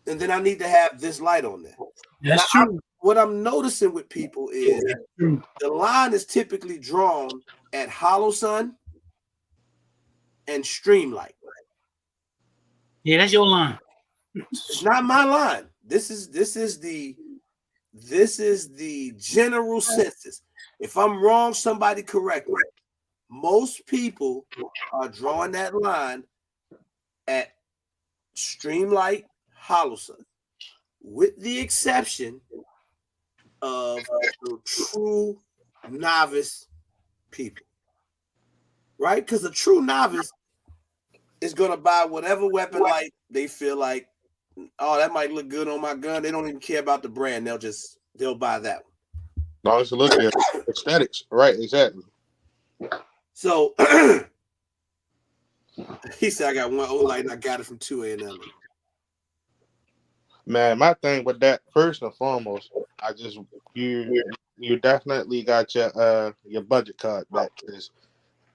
And then I need to have this light on there. That's true. What I'm noticing with people is the line is typically drawn at Hollow Sun and Streamlight. Yeah, that's your line. It's not my line. This is the general census. If I'm wrong, somebody correct me. Most people are drawing that line at Streamlight, hollow son, with the exception of the true novice people, right? Because a true novice is gonna buy whatever weapon light they feel like. Oh, that might look good on my gun. They don't even care about the brand. They'll buy that one. Long as it look good, aesthetics, right? Exactly. So he said, "I got one old light and I got it from 2A&M." Man, my thing with that, first and foremost, I just you definitely got your budget card back, because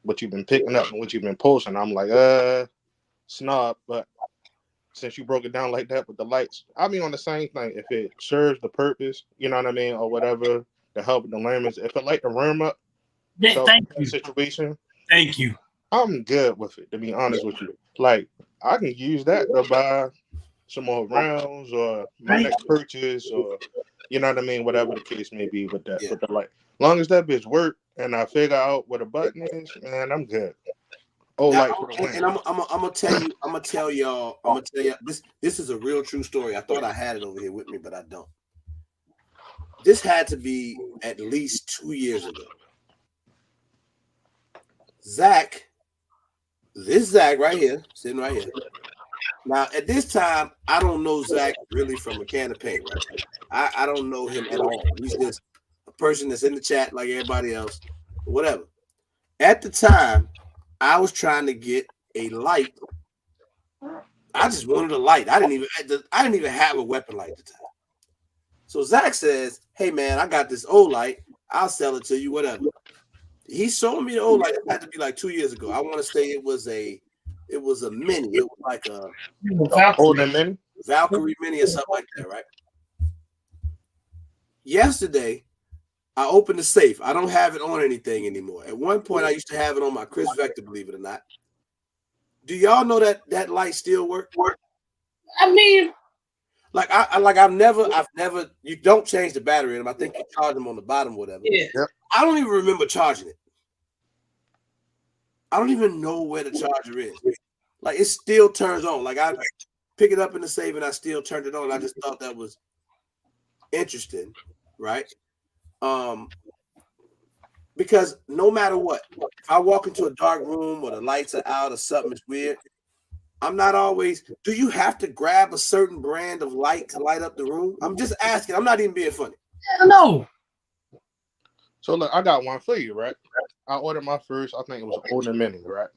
what you've been picking up and what you've been posting, I'm like, snob, but since you broke it down like that with the lights, I mean on the same thing. If it serves the purpose, you know what I mean, or whatever, to help the layman's, if it light the room up, so Thank that you. situation, Thank you. I'm good with it, to be honest with you. Like, I can use that to buy some more rounds or my Right. next purchase, or you know what I mean, whatever the case may be with that. Yeah. With the light, long as that bitch work and I figure out what a button is, man, I'm good. Oh, Now, like for the win. and I'm gonna tell y'all this is a real true story. I thought I had it over here with me, but I don't. This had to be at least 2 years ago. This Zach right here, sitting right here. Now, at this time, I don't know Zach really from a can of paint, right? I don't know him at all. He's just a person that's in the chat like everybody else, whatever. At the time, I was trying to get a light. I just wanted a light. I didn't even have a weapon light at the time. So Zach says, "Hey man, I got this old light. I'll sell it to you, whatever." He sold me the old light. It had to be like 2 years ago. I want to say it was a mini. It was like a Older men. Valkyrie mini or something like that, right? Yesterday, I opened the safe. I don't have it on anything anymore. At one point, I used to have it on my Chris Vector, believe it or not. Do y'all know that light still works? I mean, I've never. You don't change the battery in them. I think you charge them on the bottom, whatever. yeah. Yep. I don't even remember charging it. I don't even know where the charger is. Like, it still turns on. Like, I pick it up in the safe and I still turned it on. I just thought that was interesting, right? Because no matter what, if I walk into a dark room or the lights are out or something is weird, I'm not always. Do you have to grab a certain brand of light to light up the room? I'm just asking. I'm not even being funny. No. So look, I got one for you, right? I ordered my first, I think it was an older mini, right?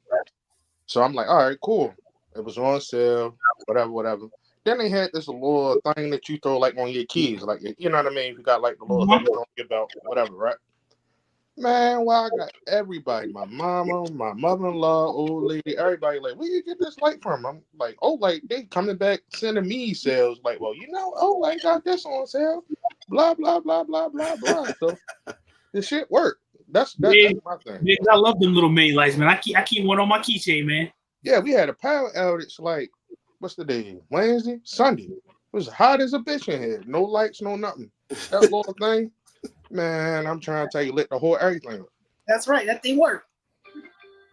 So I'm like, all right, cool. It was on sale, whatever. Then they had this little thing that you throw like on your keys, like, you know what I mean? You got like the little hook on your belt, whatever, right? Man, well, I got everybody, my mama, my mother-in-law, old lady, everybody like, where you get this light from? I'm like, oh, like they coming back sending me sales, like, well, oh, like got this on sale, blah blah blah blah blah blah. So this shit worked. That's my thing. Yeah, I love them little mini lights, man. I keep one on my keychain, man. Yeah, we had a power outage like, what's the day? Wednesday, Sunday. It was hot as a bitch in here. No lights, no nothing. That little thing, man. I'm trying to tell you, lit the whole everything. That's right. That thing worked.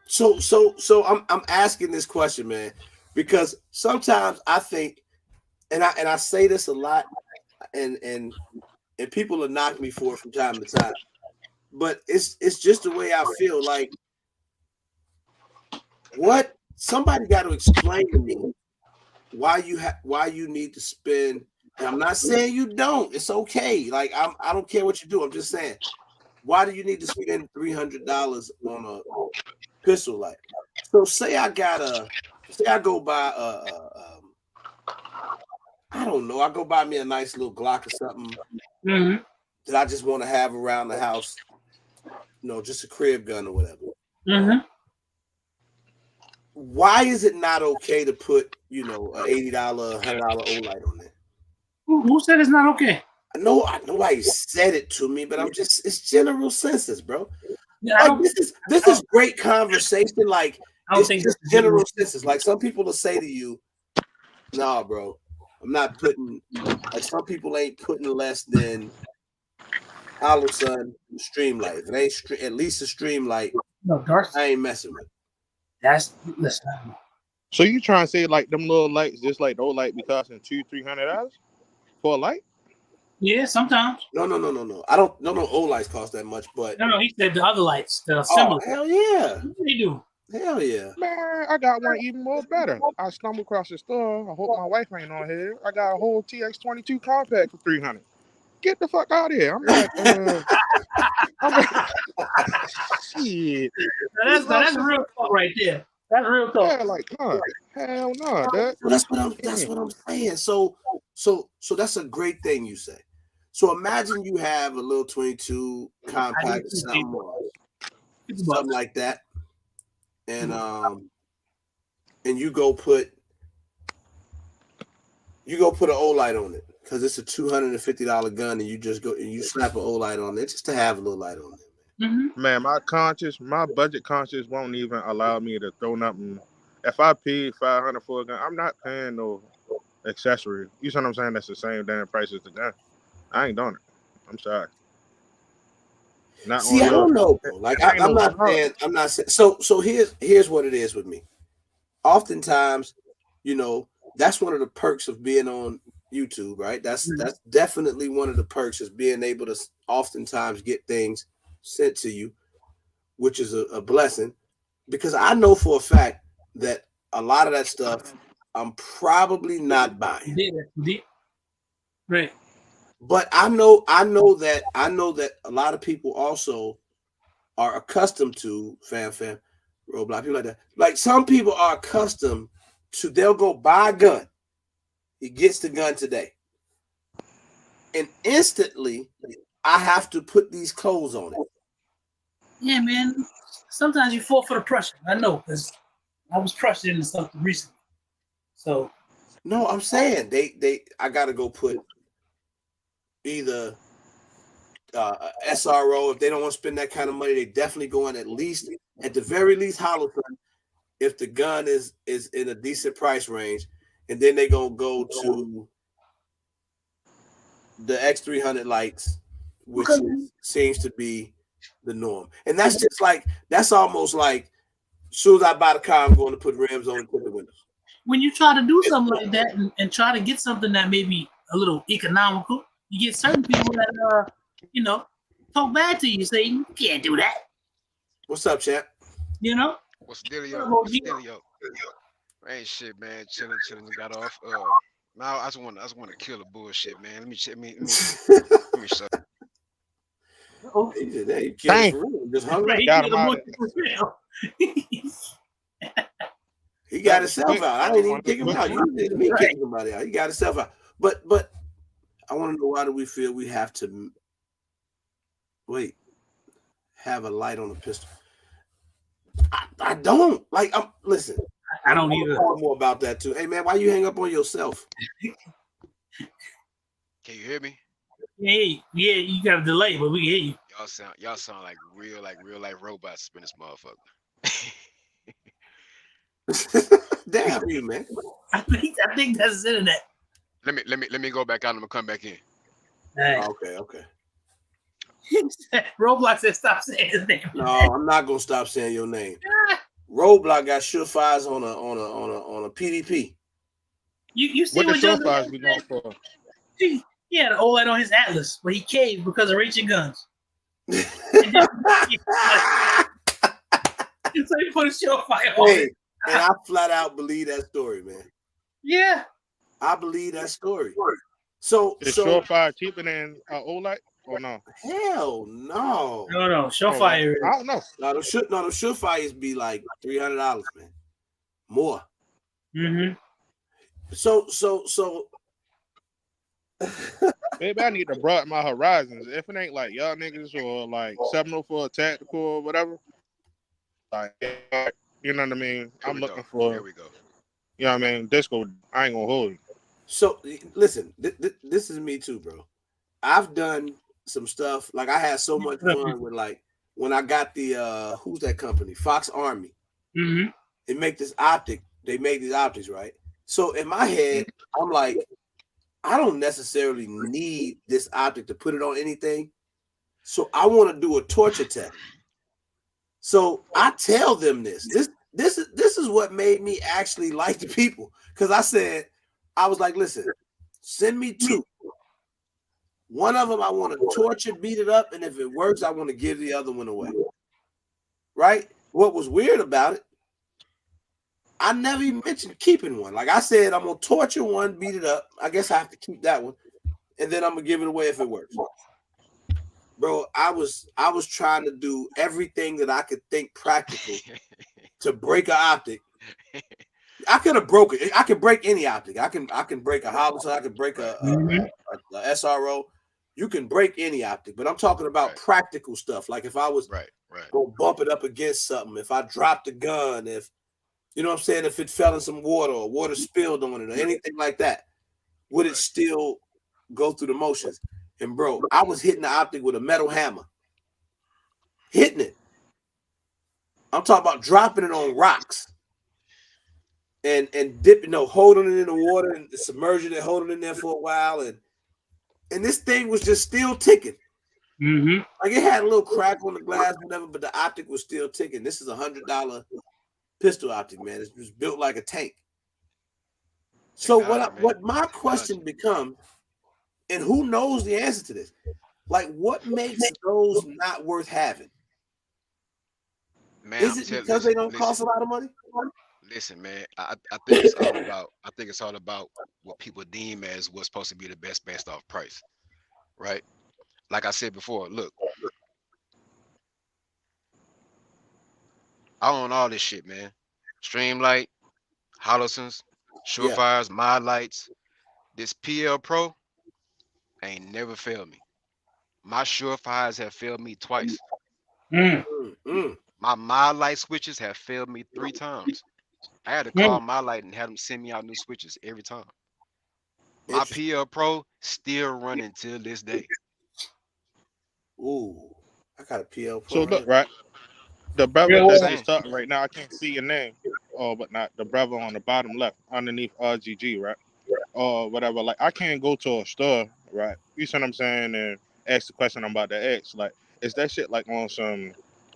So I'm asking this question, man, because sometimes I think, and I say this a lot, and people will knock me for it from time to time, but it's just the way I feel. Like, what somebody got to explain to me why you need to spend. And I'm not saying you don't. It's okay. Like, I don't care what you do. I'm just saying, why do you need to spend $300 on a pistol light? So say I go buy I don't know. I go buy me a nice little Glock or something that I just want to have around the house. Just a crib gun or whatever. Mm-hmm. Why is it not okay to put an $80, $100 old light on there? Who said it's not okay? I know nobody said it to me, but it's general census, bro. Yeah, Like, this is great conversation. Like, I don't it's think just general census. Like, some people will say to you, "Nah, bro, I'm not putting." Like, some people ain't putting less than Hollow Sun stream light. If it ain't at least a stream light, no, Darth. I ain't messing with it. Listen. So you trying to say like them little lights, just like those light be costing $200-$300 for a light? Yeah, sometimes. No. I don't. No, old lights cost that much. But No, he said the other lights that are oh similar. hell yeah, What do they do? hell yeah. Man, I got one even more better. I stumbled across the store. I hope my wife ain't on here. I got a whole TX22 compact for $300. Get the fuck out of here. I'm like, I'm like, shit. That's real talk right there. That's real talk. Yeah, like, nah, hell no, that. Well, that's what I'm saying. So that's a great thing you say. So imagine you have a little 22 compact or something like that, and you go put an OLight on it because it's a $250 gun, and you just go and you slap an OLight on it just to have a little light on it. Man, my budget conscious won't even allow me to throw nothing. If I paid $500 for a gun, I'm not paying no accessory. You see what I'm saying? That's the same damn price as the gun. I ain't doing it. I'm sorry. Not See, I don't know, bro. Like I'm not saying. So here's what it is with me. Oftentimes, that's one of the perks of being on YouTube, right? That's definitely one of the perks is being able to oftentimes get things sent to you, which is a blessing, because I know for a fact that a lot of that stuff I'm probably not buying. Right. But I know that a lot of people also are accustomed to fam roadblock people like that. Like some people are accustomed to they'll go buy a gun. He gets the gun today. And instantly I have to put these clothes on it. Yeah, man. Sometimes you fall for the pressure. I know because I was pressured into something recently. So no, I'm saying I gotta go put either SRO. If they don't want to spend that kind of money, they definitely go in at the very least hollow if the gun is in a decent price range, and then they gonna go to the X300 lights, which seems to be the norm. And that's almost like as soon as I buy the car, I'm going to put rims on and put the windows. When you try to do something like that and try to get something that may be a little economical, you get certain people that talk bad to you, say you can't do that. What's up, champ? What's the dealio? Ain't shit, man. Chilling. Got off. Now I just want to kill the bullshit, man. Let me shut. Oh, he killed for real. Just hung up. Got him out. He got himself out. I didn't even kick him out. You didn't me kick somebody out. He got himself out. But I want to know, why do we feel we have to have a light on the pistol? I don't. Like, listen. I don't either. Talk more about that too. Hey man, why you hang up on yourself? Can you hear me? Hey, yeah, you got a delay, but we can hear you. Y'all sound like real life robots in this motherfucker. Damn you, man. I think that's the internet. Let me go back out. I'm gonna come back in. Right. Okay. Roblox said stop saying his name. No, I'm not gonna stop saying your name. Roblox got surefires on a PDP. You see what the Joseph surefires be going for? He had an OLED on his Atlas, but he caved because of reaching guns. So he put a surefire on it. And I flat out believe that story, man. Yeah. I believe that story. So is surefire cheaper than OLED or no? Hell no. No, surefire. I don't know. No, the surefires be like $300, man. More. Mm-hmm. So Maybe I need to broaden my horizons. If it ain't like y'all niggas or like 704 tactical or whatever, like, you know what I mean? I'm looking for. There we go. You know what I mean? Disco. I ain't gonna hold you. So listen, this is me too, bro. I've done some stuff. Like I had so much fun with like when I got the who's that company? Fox Army. Mm-hmm. They make this optic. They make these optics, right? So in my head, I'm like, I don't necessarily need this optic to put it on anything. So I want to do a torture test. So I tell them this this is what made me actually like the people, because I was like, listen, send me 2. One of them I want to torture, beat it up, and if it works, I want to give the other one away. Right? What was weird about it, I never even mentioned keeping one. Like I said, I'm gonna torture one, beat it up. I guess I have to keep that one, and then I'm gonna give it away if it works. Bro, I was trying to do everything that I could think practical to break an optic. I could have broke it. I can break any optic. I can break a holosun. I can break a SRO. You can break any optic, but I'm talking about practical stuff. Like if I was go bump it up against something, if I dropped the gun, if you know what I'm saying, if it fell in some water or water spilled on it or anything like that, would it still go through the motions? And bro, I was hitting the optic with a metal hammer. Hitting it. I'm talking about dropping it on rocks. And dipping, holding it in the water and submerging it, holding it in there for a while, and this thing was just still ticking. Mm-hmm. Like it had a little crack on the glass, whatever, but the optic was still ticking. This is $100 pistol optic, man. It was built like a tank. So what my question becomes, and who knows the answer to this? Like, what makes those not worth having? Man, is it because they don't cost a lot of money? Listen, man, I think it's all about what people deem as what's supposed to be the best based off price, right? Like I said before, look, I own all this shit, man. Streamlight, Hollisons, Surefires, My Lights. This PL Pro ain't never failed me. My Surefires have failed me twice. My Light switches have failed me 3 times. I had to call My Light and have them send me out new switches every time. My PL Pro still running till this day. Ooh, I got a PL Pro. So look, right, the brother that is talking right now, I can't see your name, but not the brother on the bottom left underneath RGG, right? Or whatever. Like I can't go to a store, right? You see what I'm saying, and ask the question I'm about to ask. Like, is that shit like on some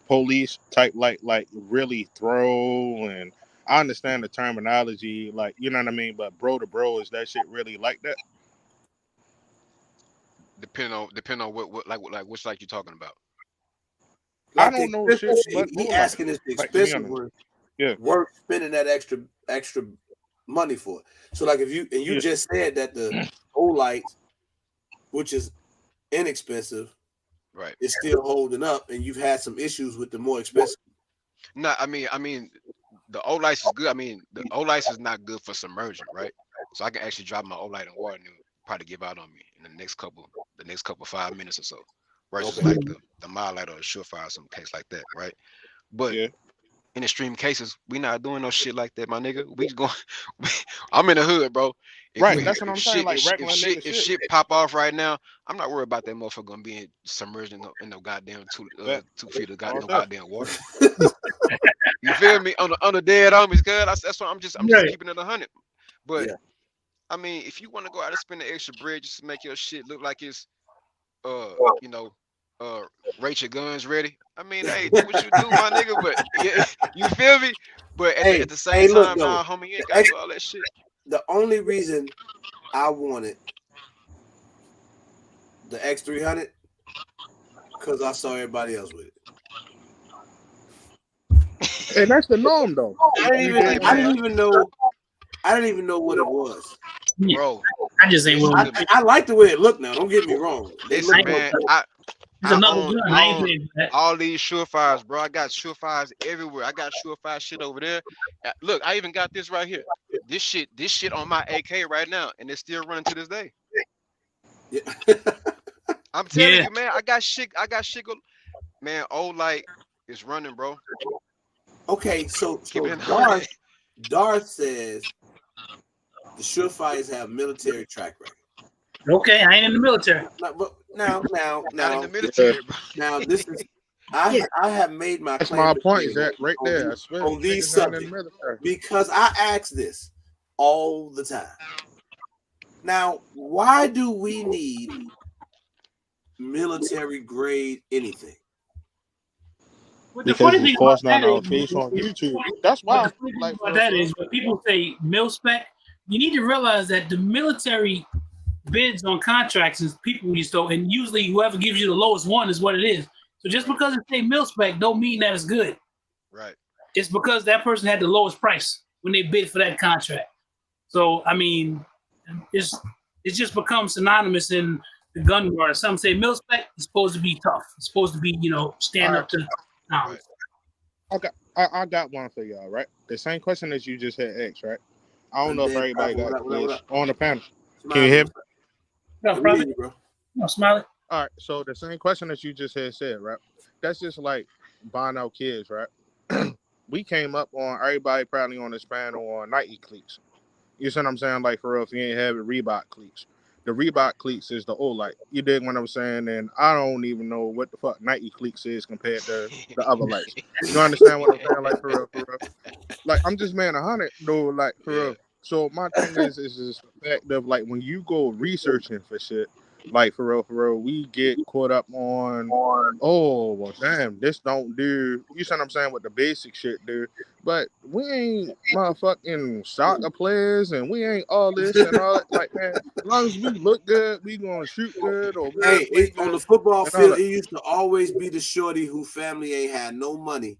police type, like really throw? And I understand the terminology, like you know what I mean, but bro to bro, is that shit really like that? Depending on what which like you're talking about. Like I don't know shit, but he asking is the expensive one. Yeah, worth spending that extra money for it. So like if you just said that the Olight, which is inexpensive, right, is still holding up, and you've had some issues with the more expensive. No, I mean, the Olight is good. I mean, the Olight is not good for submerging, right? So I can actually drop my Olight in water and it would probably give out on me in the next couple 5 minutes or so. Versus like the My Light or the Surefire, some case like that, right? But in extreme cases, we not doing no shit like that, my nigga. We just going. I'm in the hood, bro. That's what I'm saying. Like regular if shit pop off right now, I'm not worried about that motherfucker gonna be submerged in the goddamn 2 feet of goddamn water. You feel me? On the dead homies, cuz that's why I'm just keeping it 100. But I mean, if you want to go out and spend the extra bread just to make your shit look like it's rate your guns ready. I mean, hey, do what you do, my nigga. But you feel me? But at the same time, nah, homie, you ain't gotta do all that shit. The only reason I wanted the X300 because I saw everybody else with it. And that's the norm, though. I didn't even know what it was, bro. I just ain't willing. I like the way it looked. Now, don't get me wrong. Listen, man, I own all these Surefires, bro. I got Surefires everywhere. I got Surefire shit over there. Look, I even got this right here. This shit on my AK right now, and it's still running to this day. Yeah. I'm telling you, man. I got shit. Man, Olight is running, bro. Okay, so Darth says the Surefires have military track record. Okay, I ain't in the military. Now, not in the military, bro. Now this is I have made my. That's my point. Is that right there? I swear. On these subjects, because I ask this all the time. Now, why do we need military grade anything? But the because funny it's thing about forcing on that our face on YouTube. That's but the why, funny thing like about for that real. is when people say mil spec, you need to realize that the military bids on contracts is people you stole, and usually whoever gives you the lowest one is what it is. So just Right. because it say mil spec don't mean that it's good. Right. It's because that person had the lowest price when they bid for that contract. So I mean, it's just become synonymous in the gun world. Some say mil spec is supposed to be tough. It's supposed to be stand All up right, to Right. pounds. I got one for y'all, right? The same question that you just had asked, right? I don't And know if then, everybody got what kids up? on the panel. Can you Smiley, hear what's me? up? No, Let me brother. hear you, bro. No, Smiley. All right, so the same question that you just had said, right? That's just like buying out kids, right? We came up on everybody probably on this panel on Nike cleats. You see what I'm saying? Like for real, if you ain't having Reebok cleats. The Reebok cleats is the old light. You dig what I'm saying? And I don't even know what the fuck Nike cleats is compared to the other lights. You understand what I'm saying? Like for real, for real. Like I'm just man 100 though. Like for Yeah. real. So my thing is just the fact of like when you go researching for shit, like for real, we get caught up on, oh well, damn, this don't do. You see what I'm saying with the basic shit, dude. But we ain't motherfucking soccer players, and we ain't all this and all that. Like man, as long as we look good, we gonna shoot good or we gonna Hey, play on good the football and all field, that. it used to always be the shorty who family ain't had no money.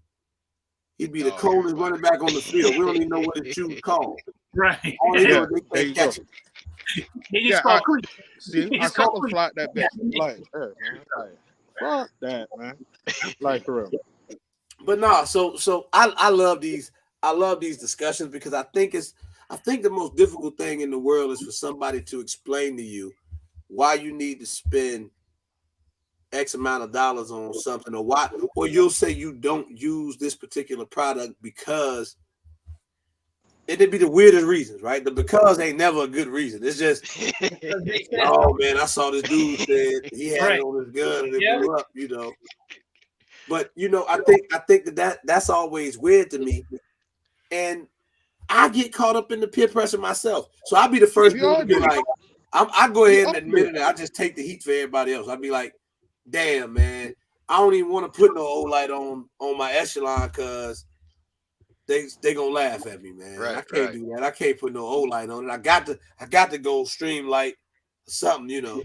The He'd be the dog in the coldest body. running back on the field. We don't even know what his shoes called. Right. All they know Yeah, is they there can't you go. catch it. They just Yeah, call quick. see, They I just call quick. camouflage that Yeah. bitch. Like, hey, man, like, fuck that, man. Like, for real. But nah, so I love these discussions because I think the most difficult thing in the world is for somebody to explain to you why you need to spend X amount of dollars on something, or you'll say you don't use this particular product because it'd be the weirdest reasons, right? The because ain't never a good reason. It's just, oh man, I saw this dude said he had it Right. on his gun and it Yeah. blew up. But I think that's always weird to me, and I get caught up in the peer pressure myself. So I'll be the first We dude all to be do. like, I go We ahead and all do. admit it. I just take the heat for everybody else. I'd be like, damn man, I don't even want to put no old light on my echelon because they gonna laugh at me, man. Right. I can't Right. do that. I can't put no old light on it. I got to go stream light or something.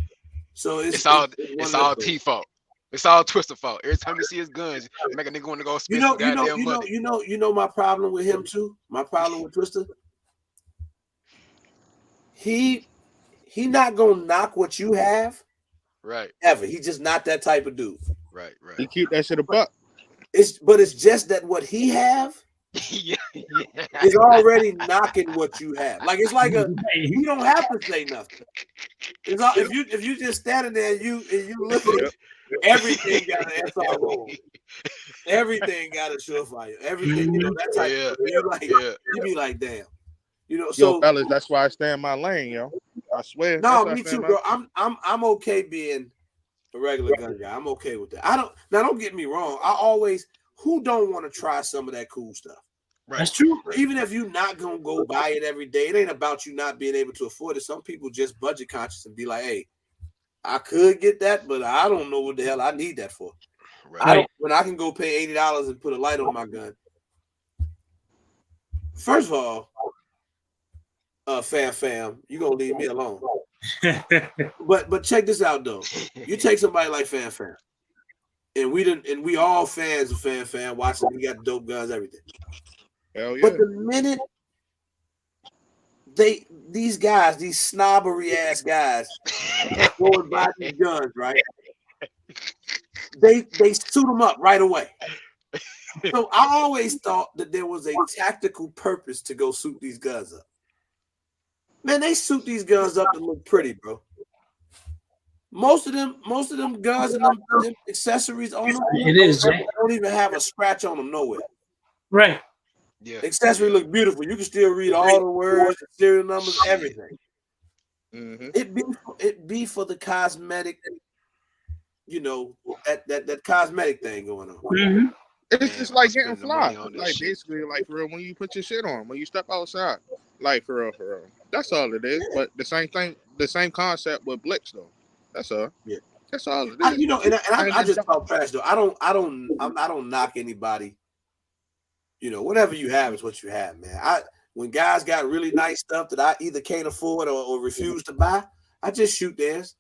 So It's it's all one it's of them all things. T fault. It's all Twister fault. Every time you see his guns, make a nigga want to go You spend some know, you know, goddamn you know, money. you know my problem with him too. My problem with Twister. He not gonna knock what you have Right. ever. He's just not that type of dude. Right. Right. He keep that shit a buck. It's just that what he have Yeah. Yeah. is already knocking what you have. Like it's like you don't have to say nothing. It's all, if you just standing there and you looking, Yep. everything got an SRO. Everything got a surefire. Everything, that type Yeah. of Yeah. you be like, damn. Yo, So fellas, that's why I stay in my lane, yo. I swear. That's no, why I me stay in too, my bro. I'm okay being a regular gun guy. I'm okay with that. Don't get me wrong. Who don't want to try some of that cool stuff? Right. That's true. Even if you're not gonna go buy it every day, it ain't about you not being able to afford it. Some people just budget conscious and be like, hey, I could get that, but I don't know what the hell I need that for. Right. When I can go pay $80 and put a light on my gun. First of all, fam, you gonna leave me alone. But check this out though. You take somebody like Fam, and we all fans of Fam watching. We got dope guns, everything. Hell yeah. But the minute these guys, these snobbery ass guys, go and buy these guns, right? They suit them up right away. So I always thought that there was a tactical purpose to go suit these guns up. Man, they suit these guns up to look pretty, bro. Most of them guns and them accessories on them It is, Jay. don't even have a scratch on them nowhere. Right. Yeah. The accessory look beautiful. You can still read all the words, the serial numbers, everything. Mm-hmm. It be for the cosmetic, that cosmetic thing going on. Mm-hmm. It's Man, just I'm like getting spending the money fly. on this Like shit. basically, like for real, when you put your shit on, when you step outside. Like for real. That's all it is. But the same thing, the same concept with Blix though. That's all. Yeah. That's all it I, is. you know, and I And just talk trash though. I don't knock anybody. You know, whatever you have is what you have, man. When guys got really nice stuff that I either can't afford or refuse to buy, I just shoot theirs.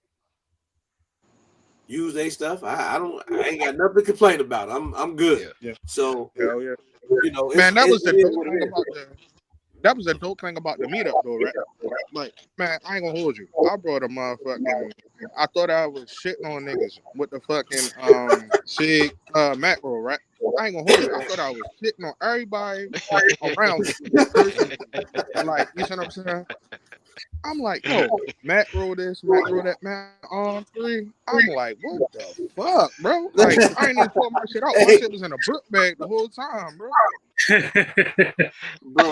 Use their stuff. I ain't got nothing to complain about. I'm good. Yeah. yeah, So hell yeah. you know, Man, that was the it is dope what thing it about the meetup though, right? Like, man, I ain't gonna hold you. I brought a motherfucking. I thought I was shitting on niggas with the fucking sig macro, right? I ain't gonna hold you. I thought I was shitting on everybody around me personally. Like, you see what I'm saying? I'm like, yo, macro this, macro that, man, on three. I'm like, what the fuck, bro? Like, I ain't even pull my shit out. My Hey. shit was in a book bag the whole time, bro. Bro,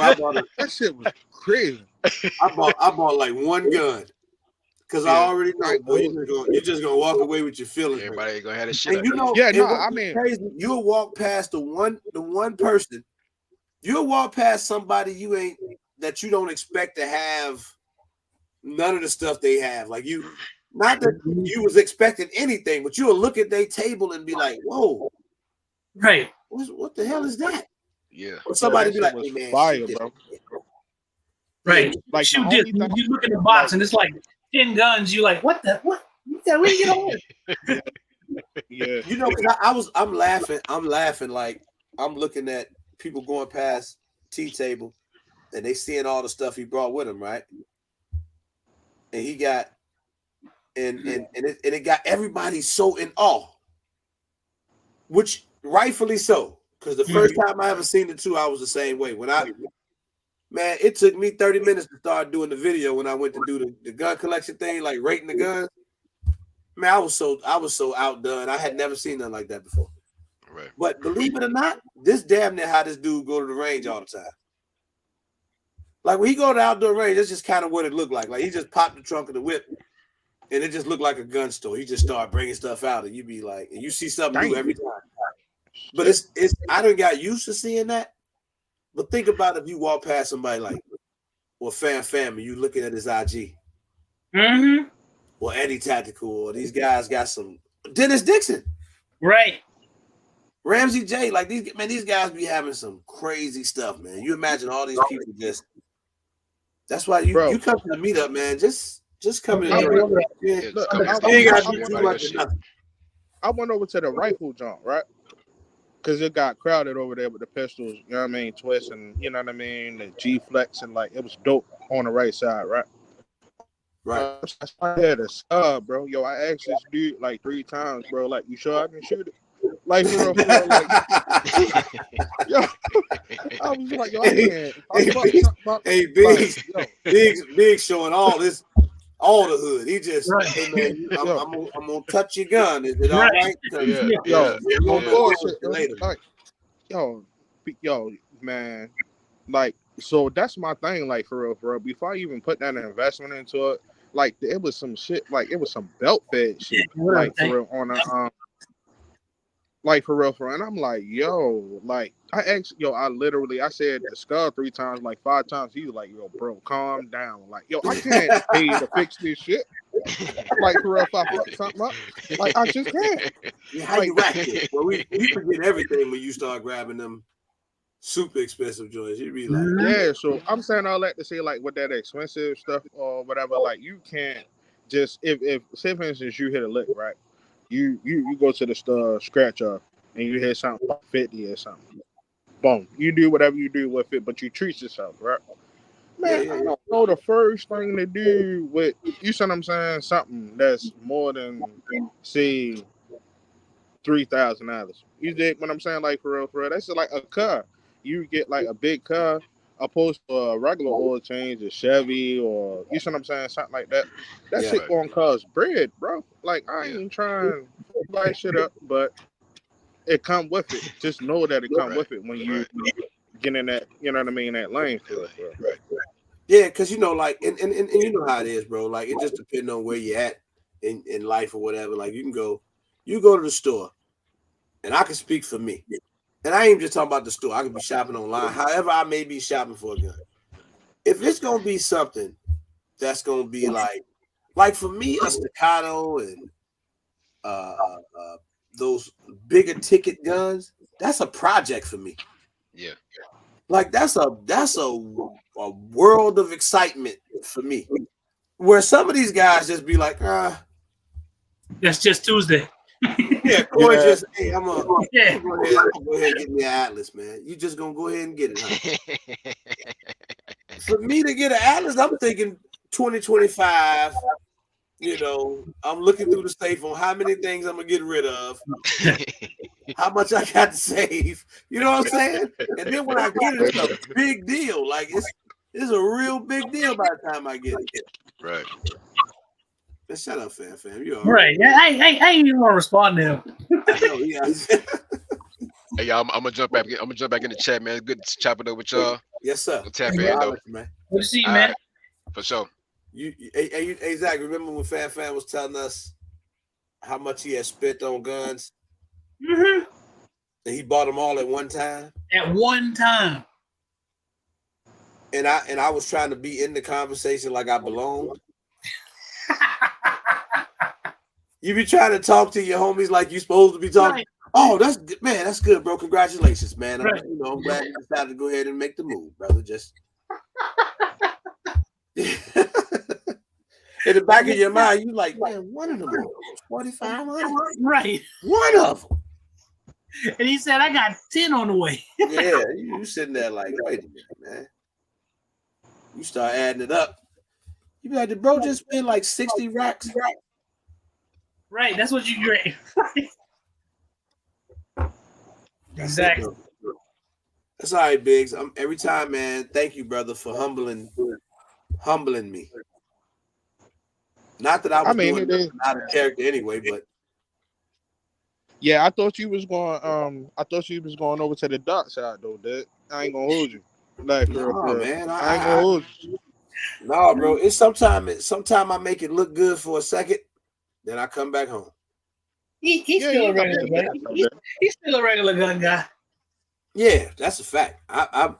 That shit was crazy. I bought like one gun because I Yeah, already I know, ain't boy, gonna hold you. you're just gonna walk away with your feelings hurt. Everybody gonna have the shit And out you there. know, Yeah, and no, what I is mean, crazy, you'll walk past the one person, you'll walk past somebody that you don't expect to have none of the stuff they have. Like not that you was expecting anything, but you'll look at their table and be like, whoa, Right. what the hell is that? Yeah. Or yo, somebody that be shit like, was hey man, fire, shoot this. bro. Right. Like the Shoot this. only thing, You look in the like, box and it's like 10 guns. You like, what the what? Where you get all this? yeah, You know, because I'm laughing like I'm looking at people going past T table and they seeing all the stuff he brought with him, right? And he got it got everybody so in awe, which rightfully so. Because the first time I ever seen the two, I was the same way. Man, it took me 30 minutes to start doing the video when I went to do the gun collection thing, like rating the guns. Man, I was so outdone. I had never seen nothing like that before. Right. But believe it or not, this damn near how this dude go to the range all the time. Like when he go to the outdoor range, that's just kind of what it looked like. Like he just popped the trunk of the whip, and it just looked like a gun store. He just started bringing stuff out, and you be like, and you see something new damn. every time. But it's I done got used to seeing that. But think about if you walk past somebody like, or family, you looking at his IG, Mm-hmm. or Eddie Tactical, or these guys got some Dennis Dixon. Right. Ramsey J, like these guys be having some crazy stuff, man. You imagine all these people just. That's why you come to the meetup, man. Just come and enjoy. Yeah, Look, come and you ain't support got to do too much of nothing. I went over to the rifle joint, right? Because it got crowded over there with the pistols, you know what I mean? Twist and, you know what I mean? The G Flex and like, it was dope on the right side, right? Right. I had a sub, bro. Yo, I asked this dude like 3 times, bro. Like, you sure I can shoot it? Like, for real, like, yo, I was like, yo, I can't. Hey, Big showing all this, all the hood. He just, hey man, I'm gonna touch your gun. Is it all right? Yo, no bullshit. Later. Like, yo, man, like, so that's my thing. Like, for real. Before I even put that investment into it, like, it was some shit. Like, it was some belt fed shit. Like, for real, on a like for real, and I'm like, yo, like I said the skull 3 times, like 5 times. He was like, yo, bro, calm down. Like, yo, I can't pay to fix this shit. Like for real, if I fuck something up, like I just can't. Yeah, how you rack it? Well, we forget everything when you start grabbing them super expensive joints. You be like, yeah. So I'm saying all that to say, like, with that expensive stuff or whatever, like you can't just if say for instance you hit a lick, right? You go to the store, scratch off, and you hit something 50 or something. Boom. You do whatever you do with it, but you treat yourself, right? Man, I don't know the first thing to do with, you see what I'm saying? Something that's more than, say, $3,000. You dig what I'm saying? Like, for real. That's like a car. You get like a big car opposed to a regular oil change, a Chevy, or you see what I'm saying? Something like that. That shit gonna cost bread, bro. Like, I ain't trying to buy shit up, but it come with it. Just know that it come with it when you get in that, you know what I mean, that lane for it, bro. Right. yeah, because you know, like, and you know how it is, bro. Like, it just depends on where you're at in life or whatever. Like, you go to the store, and I can speak for me. And I ain't just talking about the store. I could be shopping online. However, I may be shopping for a gun. If it's gonna be something that's gonna be like for me, a staccato and those bigger ticket guns, that's a project for me. Yeah. Like that's a world of excitement for me. Where some of these guys just be like, That's just Tuesday. yeah, Corey Yeah. just, hey, I'm gonna go Yeah. ahead and get me an Atlas, man. You just gonna go ahead and get it, huh? For me to get an Atlas, I'm thinking 2025. You know, I'm looking through the safe on how many things I'm gonna get rid of, how much I got to save. You know what I'm saying? And then when I get it, it's a big deal. Like it's a real big deal by the time I get it. Right. Man, shut up, fam. You all Right. Yeah, I ain't even want to respond to him. I know, yeah. Hey, y'all, I'm gonna jump back. I'm gonna jump back in the chat, man. Good to chop it up with y'all. Yes, sir. We'll tap Yeah. in though. Man. Good to see you, All man. right, for sure. Hey, Zach, remember when Fan was telling us how much he had spent on guns? Mm-hmm. And he bought them all at one time. At one time. And I was trying to be in the conversation like I belonged. You be trying to talk to your homies like you supposed to be talking. Right. Oh, that's good, bro. Congratulations, man. Right. I'm glad you decided to go ahead and make the move, brother. Just in the back of your mind, you like, man, one of them was 4,500. Right. One of them. And he said, I got 10 on the way. Yeah, you sitting there like, wait a minute, man. You start adding it up. You be like, did bro just spend like 60 racks? Right, that's what you get. Exactly. That's all right, Biggs. Every time, man. Thank you, brother, for humbling me. Not that I was doing it out of character anyway, but yeah, I thought you was going. I thought you was going over to the dark side though, dude. I ain't gonna hold you. Like, man, I ain't gonna hold you. No, bro. It's sometimes I make it look good for a second, then I come back home. He's still a regular guy. He's still a regular gun guy. Yeah, that's a fact. I'm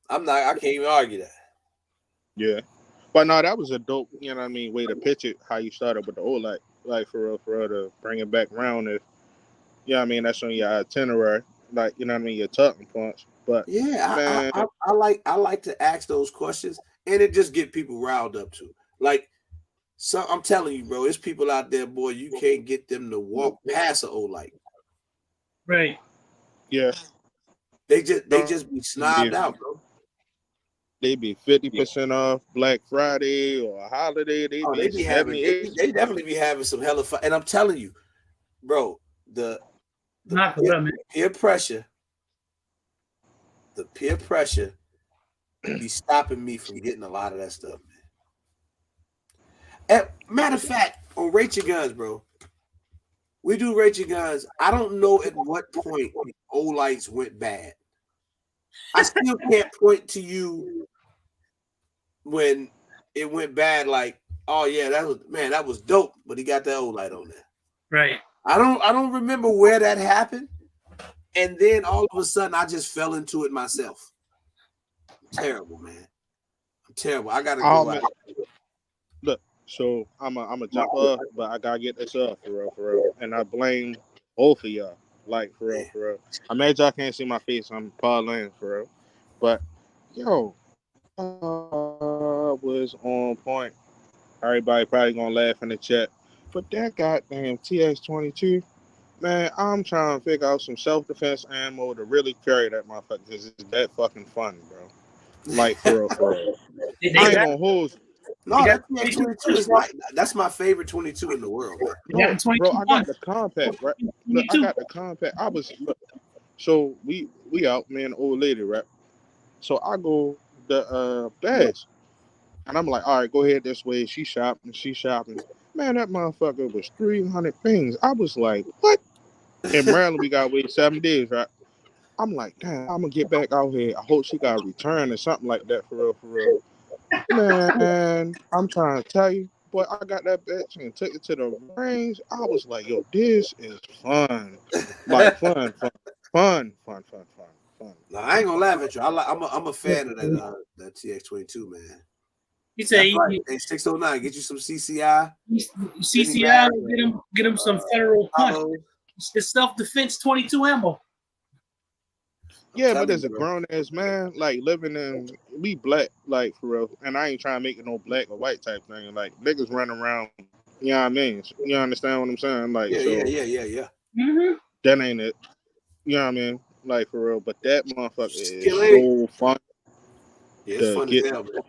not. I can't even argue that. Yeah, but no, that was a dope. You know what I mean? Way to pitch it. How you started with the old like for real to bring it back around. If yeah, I mean that's on your itinerary. Like you know what I mean, your talking points. But yeah, I like to ask those questions, and it just get people riled up too. Like, so I'm telling you, bro, there's people out there, boy, you can't get them to walk past an old light. Right. Yeah. They just be snobbed out, bro. They be 50% off Black Friday or a holiday. They definitely be having some hella fun. And I'm telling you, bro, the peer pressure be stopping me from getting a lot of that stuff, man. Matter of fact, on Rate Your Guns, bro, we do Rate Your Guns. I don't know at what point old lights went bad. I still can't point to you when it went bad. Like, oh yeah, that was dope, but he got that old light on there. Right. I don't remember where that happened, and then all of a sudden I just fell into it myself. I'm terrible, man. I'm terrible. I gotta go out. Look, so I'm a jump up, but I gotta get this up for real. And I blame both of y'all. Like for real. I mad y'all can't see my face. I'm parlaying for real. But yo, was on point. Everybody probably gonna laugh in the chat. But that goddamn TX-22, man, I'm trying to figure out some self-defense ammo to really carry that motherfucker because it's that fucking fun, bro. Like for real. I ain't gonna hold you. No, that TX-22 is that's my favorite 22 in the world, man. No, bro, I got the compact, right? Look, I got the compact. So we out, man, old lady, right? So I go the bags. And I'm like, all right, go ahead this way. She's shopping. Man, that motherfucker was 300 things. I was like, what? In Maryland, we got to wait 7 days, right? I'm like, damn, I'm going to get back out here. I hope she got a return or something like that for real. Man, I'm trying to tell you, boy, I got that bitch and took it to the range. I was like, yo, this is fun. Like, fun. No, I ain't gonna laugh at you. I'm a fan of that TX-22, man. He said Hey, 609, get you some CCI. CCI, get him some federal punch. Follow. It's self-defense 22 ammo. Yeah, but as a grown ass man, like living in we black, like for real, and I ain't trying to make it no black or white type thing. Like niggas running around, you know what I mean? You understand what I'm saying? Like, yeah. Mm-hmm. That ain't it. You know what I mean? Like for real. But that motherfucker is Skilly. so fun. Yeah, it's fun as hell, man.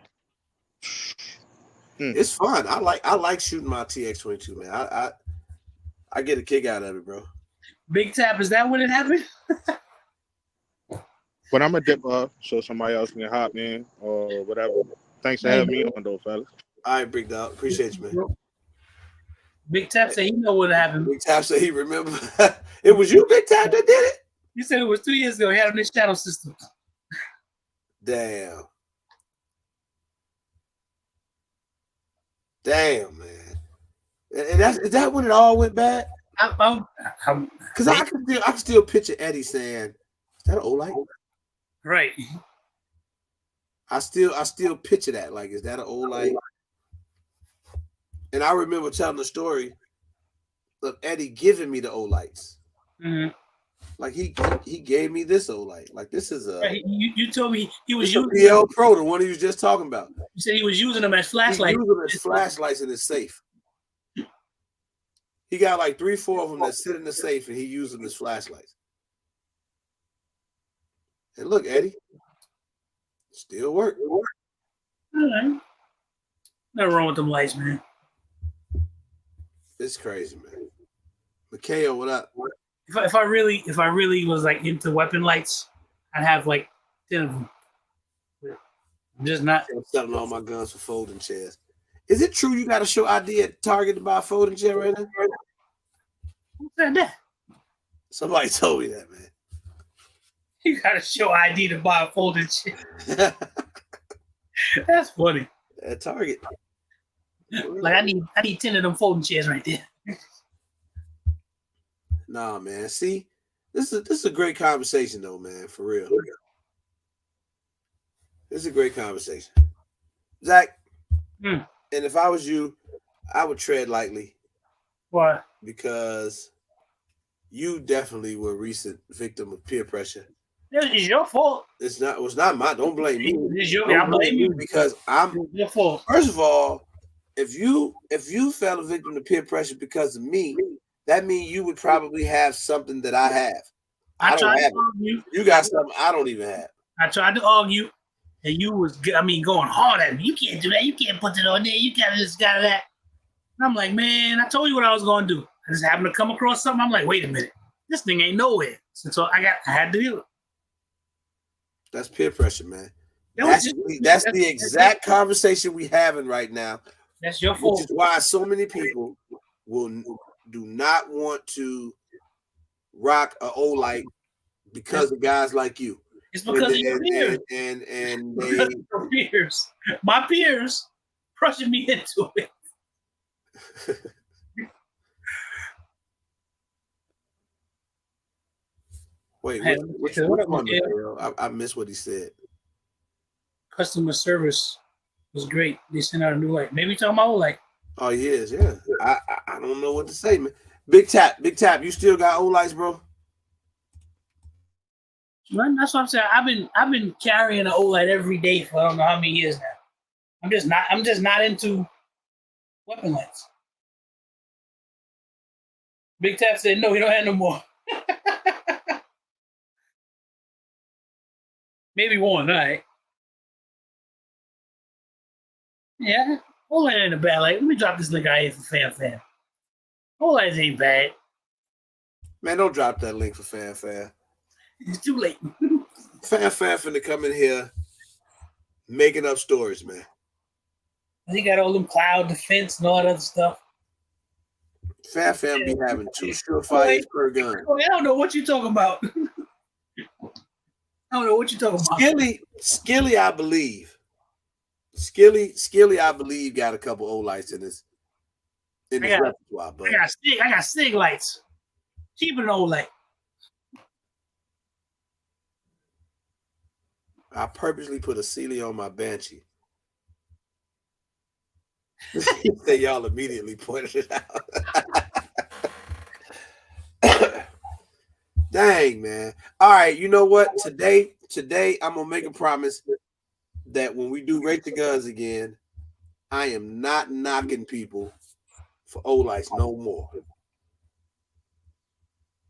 It's fun. I like shooting my TX-22, man. I get a kick out of it, bro. Big Tap, is that when it happened? But I'm a dip off so somebody else can hop in or whatever. Thanks for having me on though, fellas. All right, Big Dog. Appreciate you, man. Big Tap said he know what happened. Big Tap said he remember. It was you, Big Tap, that did it? He said it was 2 years ago. He had on this shadow system. Damn, man. And is that when it all went bad? Because I can still picture Eddie saying, "Is that an Olight?" Right. I still picture that. Like, is that an Olight? And I remember telling the story of Eddie giving me the Olights. Mm-hmm. Like he gave me this Olight. Like this is a. Right. You told me he was using PL Pro, the one he was just talking about. You said he was using them as flashlights. He using them as flashlights in his safe. He got like 3-4 of them that sit in the safe, and he used them as flashlights. And look, Eddie, still work. All right. Nothing wrong with them lights, man. It's crazy, man. Mikhail, what up? If I really was like into weapon lights, I'd have like 10 of them. I'm just not. I'm selling all my guns for folding chairs. Is it true you got to show ID at Target to buy a folding chair right now? Who said that? Somebody told me that, man. You got to show ID to buy a folding chair. That's funny. At Target. Like I need 10 of them folding chairs right there. Nah, man. See, this is a great conversation though, man. For real. This is a great conversation. Zach, and if I was you, I would tread lightly. Why? Because you definitely were a recent victim of peer pressure. It's your fault. It was not my. Don't blame me. I blame you because I'm. It's your fault. First of all, if you fell a victim to peer pressure because of me, that means you would probably have something that I have. I don't have it. You got something I don't even have. I tried to argue, and you was going hard at me. You can't do that. You can't put it on there. You got this, got that. And I'm like, man, I told you what I was going to do. I just happened to come across something. I'm like, wait a minute, this thing ain't nowhere. So I had to do it. That's peer pressure, man. That's the exact conversation we having right now. That's your fault. Which is why so many people do not want to rock an Olight because of guys like you. It's because of your peers. And your peers. My peers pushing me into it. Wait, which one? I missed what he said. Customer service was great. They sent out a new light. Maybe talking about Olight. Oh, he is, yeah. I don't know what to say, man. Big Tap, you still got Olights, bro? Man, that's what I'm saying. I've been carrying an Olight every day for I don't know how many years now. I'm just not into weapon lights. Big Tap said no, he don't have no more. Maybe one, all right. Yeah, Olight ain't a bad light. Let me drop this link out here for Fan. Olight ain't bad. Man, don't drop that link for Fan. It's too late. Fan finna come in here making up stories, man. He got all them cloud defense and all that other stuff. Fan be having 2 surefires per gun. I don't know what you're talking about. I don't know what you're talking about. Skilly, I believe. Skilly, I believe got a couple Olights in his repertoire. But I got Sig lights. Cheaper than Olight. I purposely put a Sealy on my Banshee. He said y'all immediately pointed it out. Dang, man. All right, you know what? Today I'm gonna make a promise that when we do rate the guns again, I am not knocking people for Olights no more.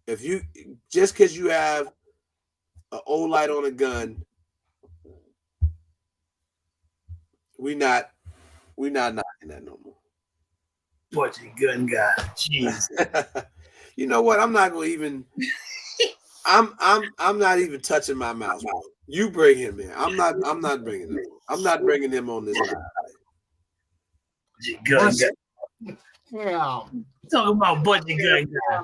If you just because you have an Olight on a gun, we not knocking that no more. Budget gun guy. Jeez. You know what? I'm not gonna even. I'm not even touching my mouse, bro. You bring him in. I'm not bringing him. I'm not bringing him on this line. Budget gun guy. Yeah. Talking about budget gun guy.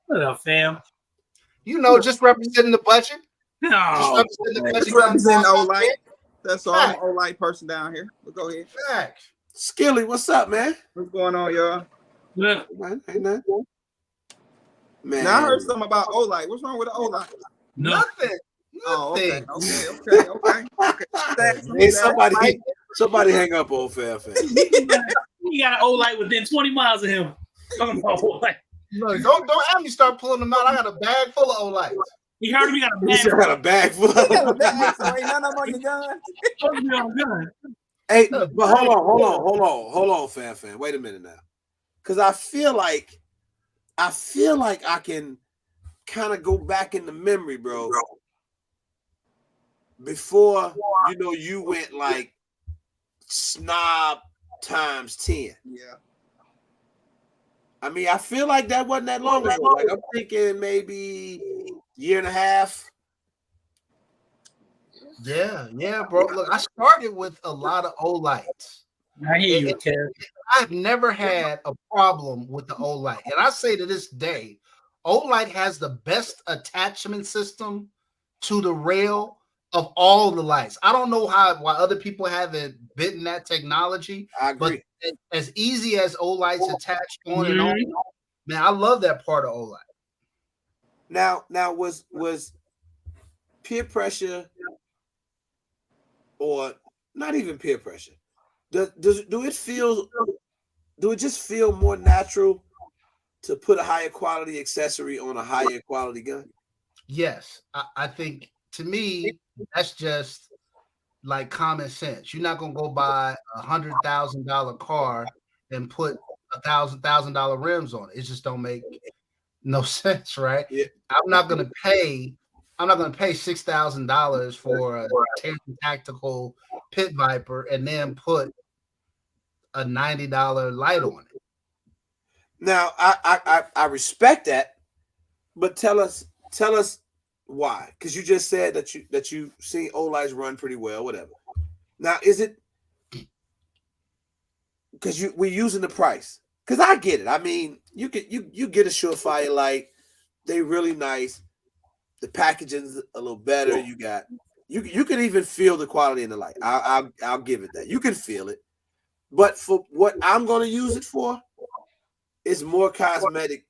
What up, fam? You know, just representing the budget. No. Just representing Olight. That's all. I'm an Olight person down here. But go ahead. Skilly, what's up, man? What's going on, y'all? Look, Ain't nothing. Man, Now I heard something about Olight. What's wrong with the Olight? no. Nothing. Oh, okay. Hey, somebody hang up on Fair Fan. He got an Olight within 20 miles of him. Talking about Olight. Look, don't have me start pulling them out. I got a bag full of Olights. He heard him. He got a He bag. said I got a bag full of So ain't none of them on your gun. Gun. Hey, but hold on, Fan. Wait a minute now. Because I feel like I can kind of go back in the memory, bro. Before, you went like snob times 10. Yeah. I mean, I feel like that wasn't that long ago. Like, I'm thinking maybe year and a half. Yeah, bro. Look, I started with a lot of Olights. I hear you, Kev. I've never had a problem with the Olight. And I say to this day, Olight has the best attachment system to the rail of all the lights. I don't know why other people haven't bitten that technology. I agree. But as easy as Olight's attached on and on, man, I love that part of Olight. Now was peer pressure, or not even peer pressure? Do it just feel more natural to put a higher quality accessory on a higher quality gun? Yes, I think to me that's just like common sense. You're not gonna go buy $100,000 car and put $1,000 rims on it. It just don't make no sense, right? Yeah. I'm not gonna pay $6,000 for a Tanton Tactical Pit Viper and then put a $90 light on it. Now I respect that, but tell us why? Because you just said that you seen Olights run pretty well, whatever. Now is it because we're using the price? Because I get it. I mean, you get a Surefire light, they really nice. The packaging's a little better. You can even feel the quality in the light. I'll give it that. You can feel it. But for what I'm going to use it for, it's more cosmetic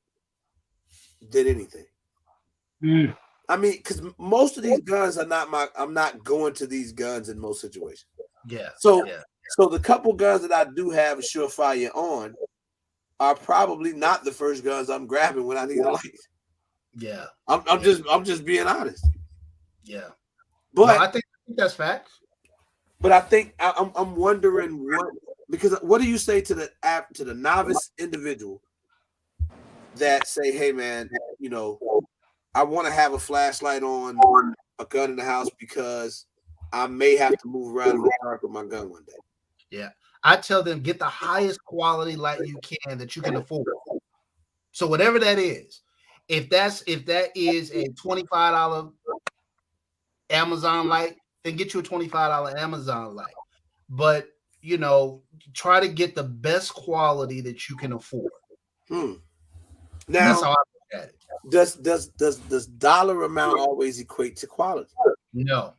than anything. I mean, because most of these guns are not I'm not going to these guns in most situations. Yeah. So the couple guns that I do have a Surefire on are probably not the first guns I'm grabbing when I need a light. Yeah. I'm just being honest. Yeah. But no, I think that's facts. But I think I'm wondering what do you say to the novice individual that say, hey man, I want to have a flashlight on a gun in the house because I may have to move around in the dark with my gun one day. Yeah. I tell them get the highest quality light you can that you can afford. So whatever that is, if that is a $25 Amazon light, then get you a $25 Amazon light. But try to get the best quality that you can afford. Now that's how I look at it. Does dollar amount always equate to quality? No.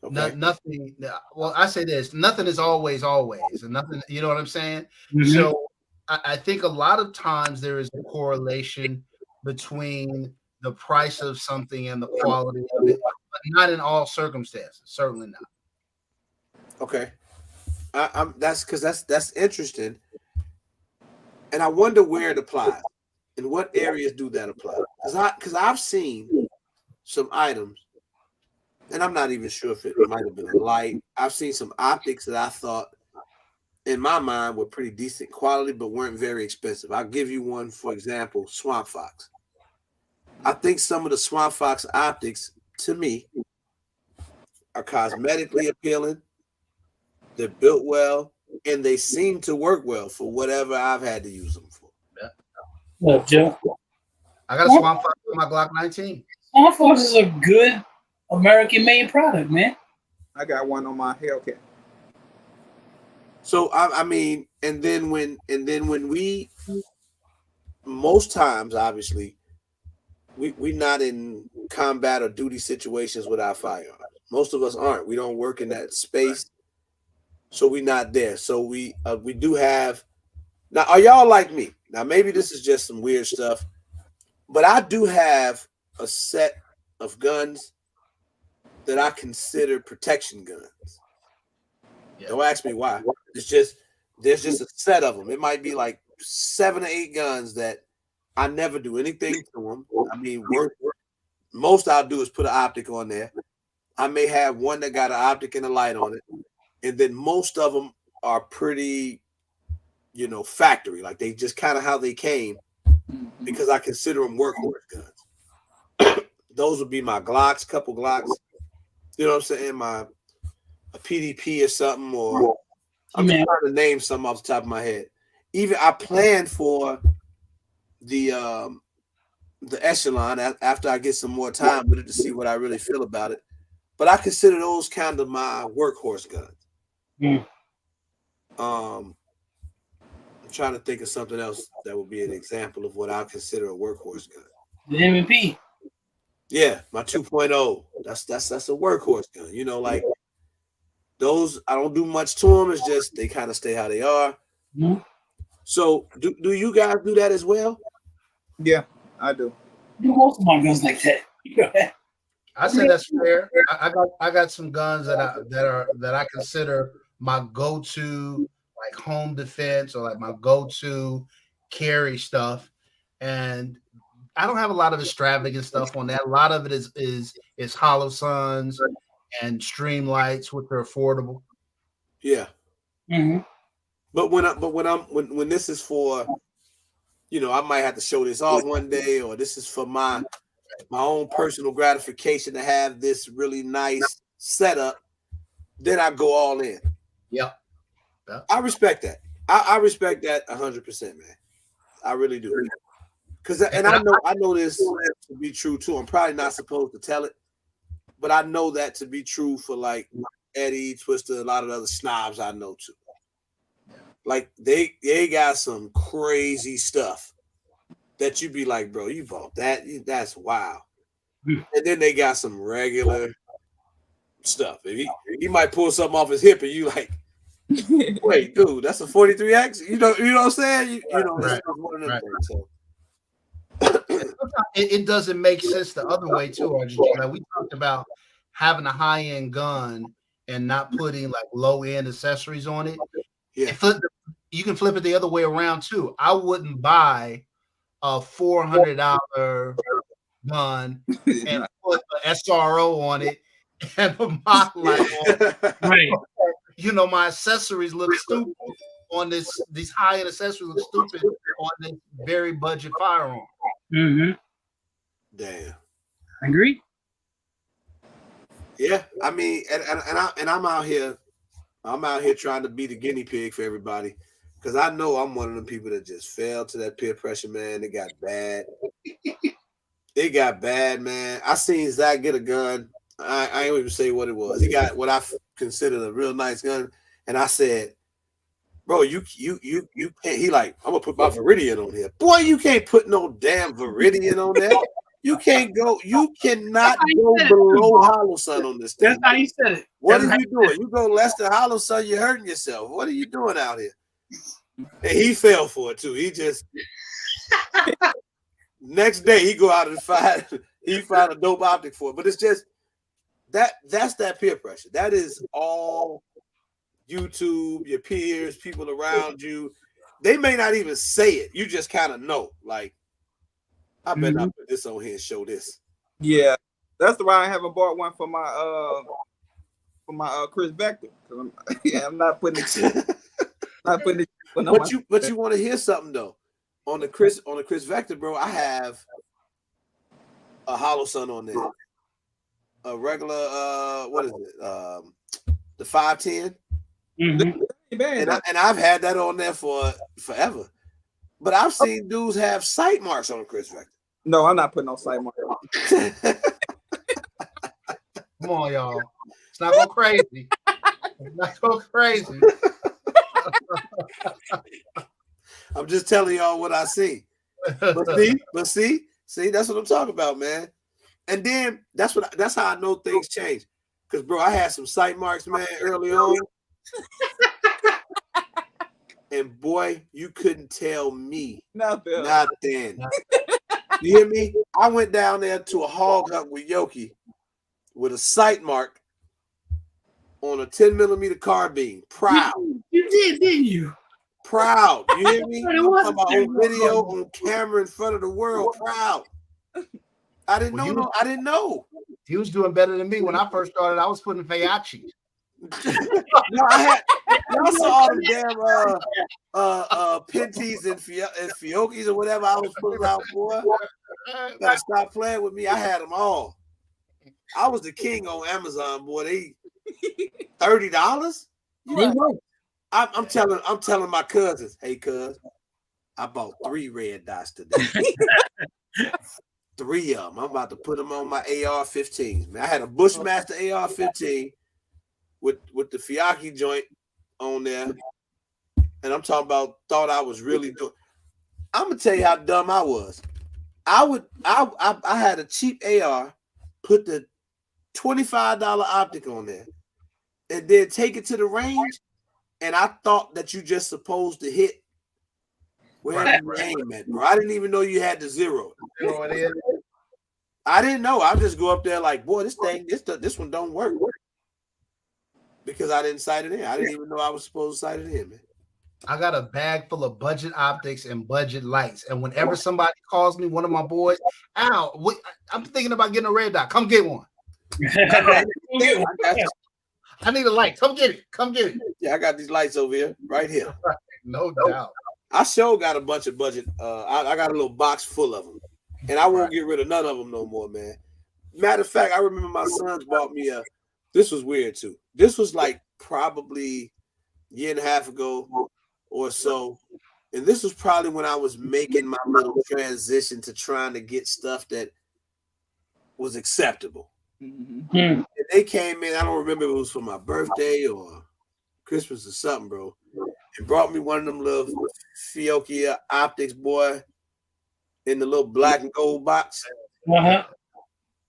Okay. Nothing. Well, I say this: nothing is always, and nothing. You know what I'm saying? Mm-hmm. So I think a lot of times there is a correlation between the price of something and the quality of it, but not in all circumstances. Certainly not. Okay. I'm that's because that's interesting, and I wonder where it applies. In what areas do that apply? Because I've seen some items, and I'm not even sure if it might have been a light. I've seen some optics that I thought, in my mind, were pretty decent quality, but weren't very expensive. I'll give you one, for example, Swamp Fox. I think some of the Swamp Fox optics, to me, are cosmetically appealing. They're built well, and they seem to work well for whatever I've had to use them for. Look, Joe. I got a Swamp Fox on my Glock 19. Swamp Fox is a good American-made product, man. I got one on my Hellcat. So I mean, and then when we, most times, obviously, we not in combat or duty situations with our firearms. Most of us aren't. We don't work in that space, so we not there. So we do have. Now, are y'all like me? Now, maybe this is just some weird stuff, but I do have a set of guns that I consider protection guns. Yeah. Don't ask me why. It's just there's just a set of them. It might be like 7 or 8 guns that I never do anything to them. I mean, most I'll do is put an optic on there. I may have one that got an optic and a light on it, and then most of them are pretty, factory. Like they just kind of how they came, because I consider them workhorse guns. Those would be my Glocks, couple Glocks. You know what I'm saying? A PDP or something, or I'm just trying to name some off the top of my head. Even I planned for the Echelon after I get some more time with it to see what I really feel about it. But I consider those kind of my workhorse guns. I'm trying to think of something else that would be an example of what I consider a workhorse gun. The M&P. Yeah, my 2.0. That's a workhorse gun. Like those, I don't do much to them. It's just they kind of stay how they are. Mm-hmm. So do you guys do that as well? Yeah, I do. Do most of my guns like that. I say that's fair. I got some guns that I consider my go-to, like home defense, or like my go-to carry stuff. And I don't have a lot of extravagant stuff on that. A lot of it is Hollow Suns and Streamlights, which are affordable. Yeah. Mm-hmm. But when this is for, I might have to show this off one day, or this is for my own personal gratification to have this really nice setup, then I go all in. Yeah. I respect that. I respect that 100%, man. I really do. And I know this to be true too. I'm probably not supposed to tell it, but I know that to be true for like Eddie, Twister, a lot of the other snobs I know too. Like they got some crazy stuff that you be like, bro, you bought that? That's wild. And then they got some regular stuff. He might pull something off his hip, and you like, wait, dude, that's a 43X. You know what I'm saying? Right. One of them things. So. It doesn't make sense the other way too, Argentina. Like we talked about having a high-end gun and not putting like low-end accessories on it. Yeah. You can flip it the other way around too. I wouldn't buy a $400 gun and put an SRO on it and a mock light on it. Right. My accessories look stupid on this. These high-end accessories look stupid on this very budget firearm. Mm-hmm. Damn. Agree. Yeah, I mean, and I'm out here trying to be the guinea pig for everybody, because I know I'm one of them people that just fell to that peer pressure, man. It got bad. It got bad, man. I seen Zach get a gun. I ain't even say what it was. He got what I considered a real nice gun, and I said, bro, you can't. He like, I'm gonna put my Viridian on here. Boy, you can't put no damn Viridian on there. You cannot go below Hollow Sun on this thing. That's how you said it. What are you doing? You go less than Hollow Sun, you're hurting yourself. What are you doing out here? And he fell for it too. He just next day he go out and find a dope optic for it. But it's just that's that peer pressure. That is all YouTube, your peers, people around you, they may not even say it. You just kind of know, like, I better not put this on here and show this. Yeah, that's why I haven't bought one for my Chris Vector. I'm not putting it. Not putting it. But you want to hear something though? On the Chris Vector, bro, I have a hollow sun on there, a regular what is it? The 510. And I've had that on there for forever. But I've seen dudes have sight marks on Chris Vector. No, I'm not putting no sight marks. Come on, y'all. It's not go crazy. It's not go crazy. I'm just telling y'all what I see. But see, that's what I'm talking about, man. And then that's how I know things change. Because, bro, I had some sight marks, man, early on. And boy, you couldn't tell me nothing. You hear me? I went down there to a hog hunt with Yoki with a sight mark on a 10mm carbine. Proud. You did, didn't you? Proud. You hear me? I'm talking about on video, on camera, in front of the world. Proud. I didn't know. He was doing better than me when I first started. I was putting Fayachi. Y'all saw all them damn Pinties and Fiocchis or whatever I was putting out for. Gotta stop playing with me. I had them all. I was the king on Amazon, boy. They $30. I'm telling my cousins, hey cuz, I bought 3 red dots today. 3 of them. I'm about to put them on my AR-15s. Man, I had a Bushmaster AR-15 with the Fiocchi joint on there, and I'm talking about thought I was really doing. I'm gonna tell you how dumb I was. I had a cheap AR, put the $25 optic on there, and then take it to the range, and I thought that you just supposed to hit wherever you aim at, bro. I didn't even know you had to zero. I didn't know. I just go up there like, boy, this one don't work. Because I didn't sight it in. I didn't even know I was supposed to sight it in, man. I got a bag full of budget optics and budget lights. And whenever somebody calls me, one of my boys, Al, I'm thinking about getting a red dot. Come get one. I need a light. Come get it. Yeah, I got these lights over here, right here. No doubt. I sure got a bunch of budget. I got a little box full of them. And I won't get rid of none of them no more, man. Matter of fact, I remember my sons bought me this was weird too. This was like probably a year and a half ago or so. And this was probably when I was making my little transition to trying to get stuff that was acceptable. Mm-hmm. And they came in, I don't remember if it was for my birthday or Christmas or something, bro, and brought me one of them little Fiocchi optics, boy, in the little black and gold box. Uh-huh.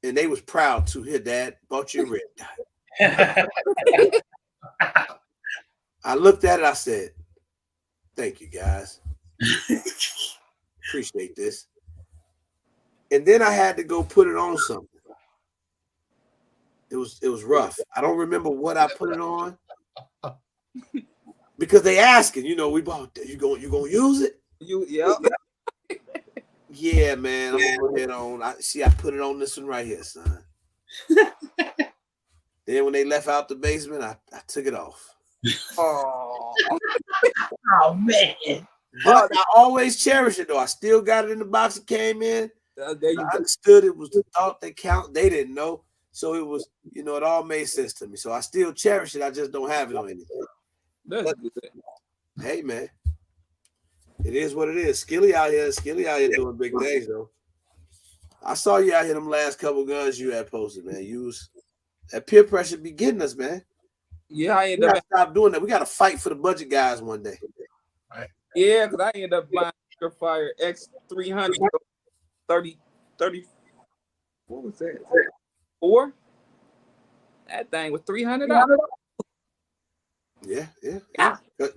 And they was proud to hear, Dad, bought you a red dot. I looked at it, I said, thank you guys. Appreciate this. And then I had to go put it on something. It was rough. I don't remember what I put it on. Because they asking, we bought that. You gonna use it? Yeah, man. I'm gonna go ahead on. I put it on this one right here, son. Then when they left out the basement, I took it off. Oh man. But I always cherish it though. I still got it in the box it came in. I understood it was the thought that count. They didn't know. So it was, it all made sense to me. So I still cherish it. I just don't have it on anything. But, hey man. It is what it is. Skilly out here doing big things though. I saw you out here them last couple guns you had posted, man. That peer pressure be getting us, man. Yeah, I end up stop doing that. We got to fight for the budget guys one day. Right. Yeah, because I ended up buying Fire X300 30. What was that? 4? That thing was $300. Yeah.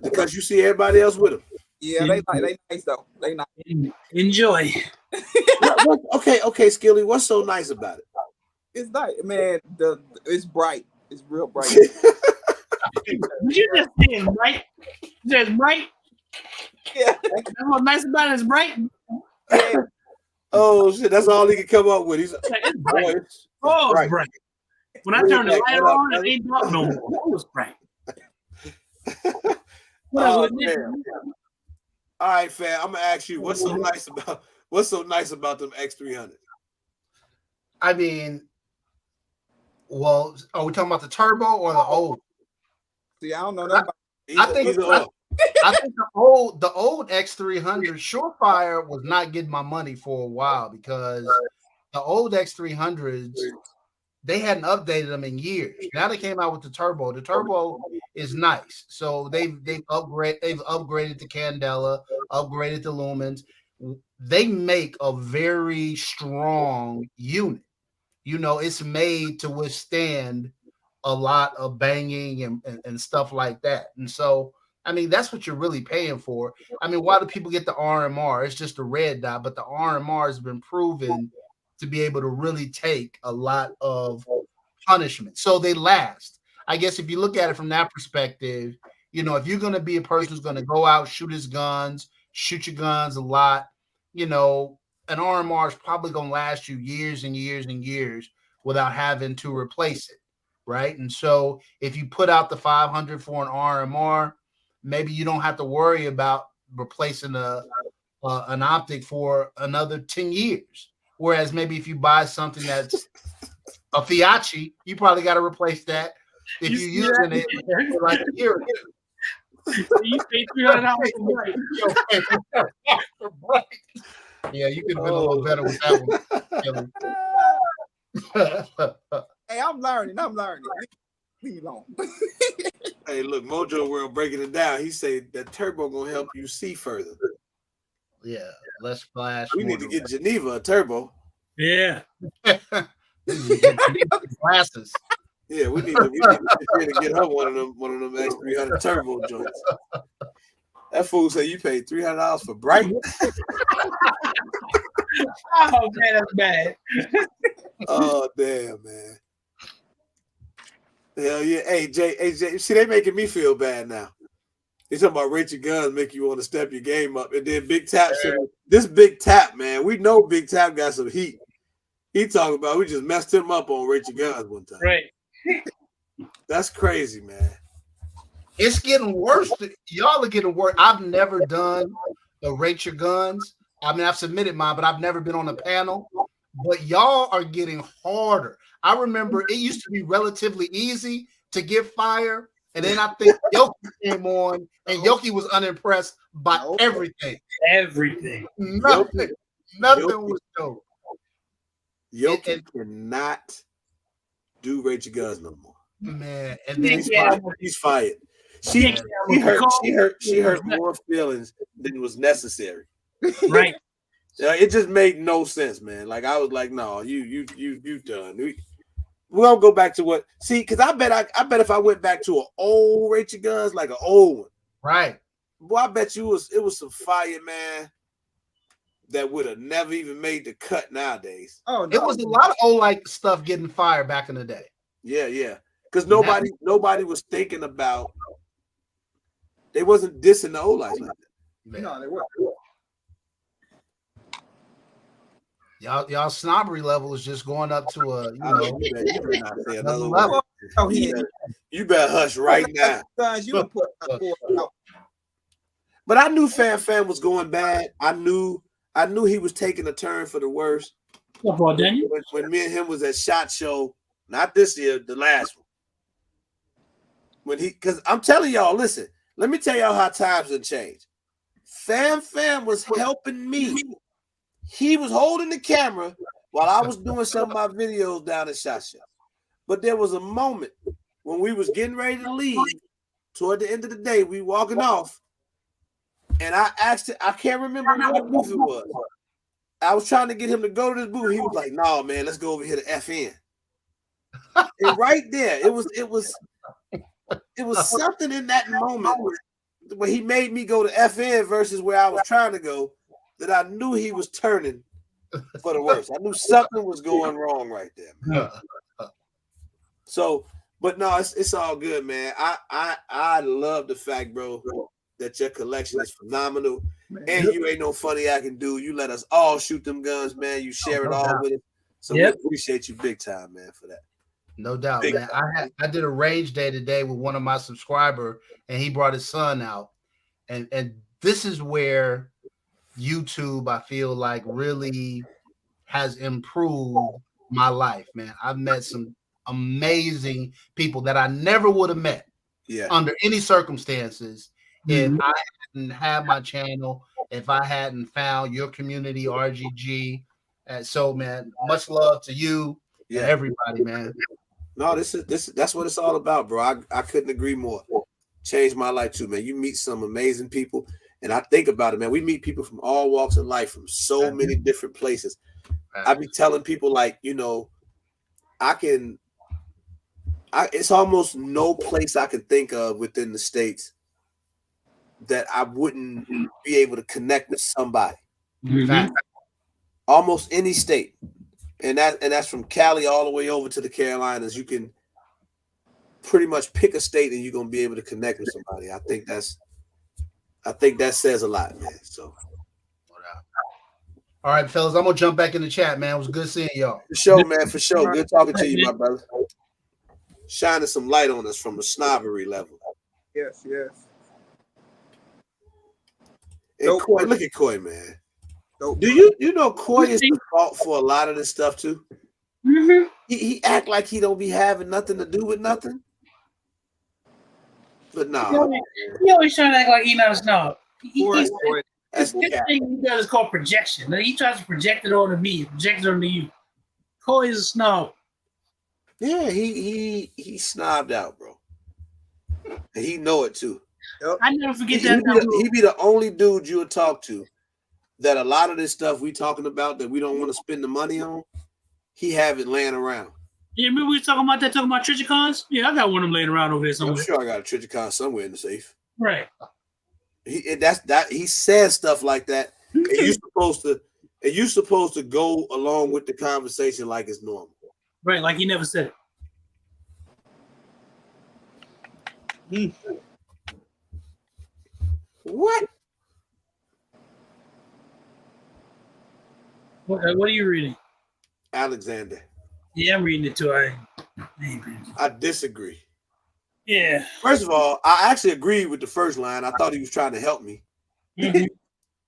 Because you see everybody else with them. Yeah, they nice though. They nice. Enjoy. Okay, Skilly. What's so nice about it? It's nice, man. It's bright. It's real bright. You just It's bright. You said it's bright. Yeah. That's what's nice about it. It's bright. Oh shit, that's all he can come up with. He's It's bright. boy, it's Oh, bright. it's bright. When I Really turn the like, light what up, on, brother? it ain't dark no more. Oh, it's bright. What Oh, up, Whitney? damn. All right, fam. I'm gonna ask you what's so nice about them X300? I mean, well, are we talking about the turbo or the old? See, I don't know nothing about I think Either or. I think the old X300 Surefire was not getting my money for a while because the old X300s they hadn't updated them in years. Now they came out with the turbo. The turbo is nice, so they've upgraded the Candela, upgraded the lumens. They make a very strong unit. You know, it's made to withstand a lot of banging and stuff like that. And so, I mean, that's what you're really paying for. I mean, why do people get the RMR? It's just a red dot, but the RMR has been proven to be able to really take a lot of punishment. So they last. I guess if you look at it from that perspective, you know, if you're going to be a person who's going to go out, shoot your guns a lot, you know, an RMR is probably going to last you years and years and years without having to replace it. Right. And so if you put out the 500 for an RMR, maybe you don't have to worry about replacing an optic for another 10 years. Whereas maybe if you buy something that's a Fiachi, you probably got to replace that if you're using it for like a year or two. You pay $300 for bright. Yeah, you could have been a little better with that one. Hey, I'm learning. Leave me alone. Hey, look, Mojo World breaking it down. He said that turbo gonna help you see further. Yeah, less flash. We need to get Geneva a turbo. Yeah. Glasses. Yeah, we need to get her one of them X300 turbo joints. That fool said you paid $300 for bright. Oh man, that's bad. Oh damn, man. Hell yeah. Hey Jay, see they making me feel bad now. They talking about rate your guns, make you want to step your game up. And then Big Tap said, this Big Tap, man, we know Big Tap got some heat. He talking about we just messed him up on rate your guns one time. Right. That's crazy, man. It's getting worse. Y'all are getting worse. I've never done the rate your guns. I mean, I've submitted mine, but I've never been on a panel. But y'all are getting harder. I remember it used to be relatively easy to get fire. And then I think Yoki came on, and Yoki was unimpressed by everything. Everything. Nothing was dope. Yoki cannot do rate your guns no more. Man, and then he's fired. She hurt more feelings than was necessary. Right. It just made no sense, man. Like I was like, no, you done. We're gonna go back to what because I bet if I went back to an old Rachel Guns, like an old one, right? Boy, I bet you it was some fire, man, that would have never even made the cut nowadays. Oh, no. It was a lot of old like stuff getting fired back in the day. Yeah. Because nobody was thinking about. They wasn't dissing the old lights like that. No, they weren't. Y'all snobbery level is just going up to a you better not say another level. Oh, you better hush right now. But I knew Fan was going bad. I knew he was taking a turn for the worse. When me and him was at SHOT Show, not this year, the last one. Because I'm telling y'all, listen, let me tell y'all how times have changed. Fan was helping me. He was holding the camera while I was doing some of my videos down at SHOT Show. But there was a moment when we was getting ready to leave, toward the end of the day, we walking off, and I asked him, I can't remember what booth it was. I was trying to get him to go to this booth. He was like, "No, man, let's go over here to FN." And right there, it was something in that moment where he made me go to FN versus where I was trying to go, that I knew he was turning for the worse. I knew something was going wrong right there, man. So, But no, it's all good, man. I love the fact, bro, that your collection is phenomenal. Man. And you ain't no funny acting dude. You let us all shoot them guns, man. You share it No all doubt. with us. So Yep. we appreciate you big time, man, for that. No doubt, Big man. I did a range day today with one of my subscriber, and he brought his son out. And this is where YouTube, I feel like, really has improved my life, man. I've met some amazing people that I never would have met Yeah. under any circumstances if Mhm. I hadn't had my channel, if I hadn't found your community, RGG. And so, man, much love to you and Yeah. everybody, man. No, that's what it's all about, bro. I couldn't agree more. Changed my life too, man. You meet some amazing people. And I think about it, man. We meet people from all walks of life, from so many different places. I be telling people, like, you know, it's almost no place I can think of within the States that I wouldn't be able to connect with somebody. Mhm. Almost any state. And that's from Cali all the way over to the Carolinas. You can pretty much pick a state and you're gonna be able to connect with somebody. I think that says a lot, man. So all right, fellas, I'm gonna jump back in the chat, man. It was good seeing y'all. for sure, man, for sure. Good talking to you, my brother. Shining some light on us from a snobbery level. Yes, yes. And Nope. Coy, look at Coy, man. Nope. Do you know Coy is the fault for a lot of this stuff too? Mhm. He act like he don't be having nothing to do with nothing. But nah, He always trying to act like he not a snob. Boy, that's This cap. thing he does is called projection. Now, he tries to project it onto me, project it onto you. Coy is a snob. Yeah, he snobbed out, bro. And he know it too. I never forget He that. be the only dude you would talk to that a lot of this stuff we talking about that we don't want to spend the money on, he have it laying around. Yeah, remember we were talking about Trichicons? Yeah, I got one of them laying around over there I'm somewhere. sure I got a Trichicon somewhere in the safe. Right. He says stuff like that. And you supposed to go along with the conversation like it's normal. Right, like he never said it. What? What are you reading? Alexander. Yeah, I'm reading it too. I disagree. Yeah. First of all, I actually agreed with the first line. I thought he was trying to help me. Mhm.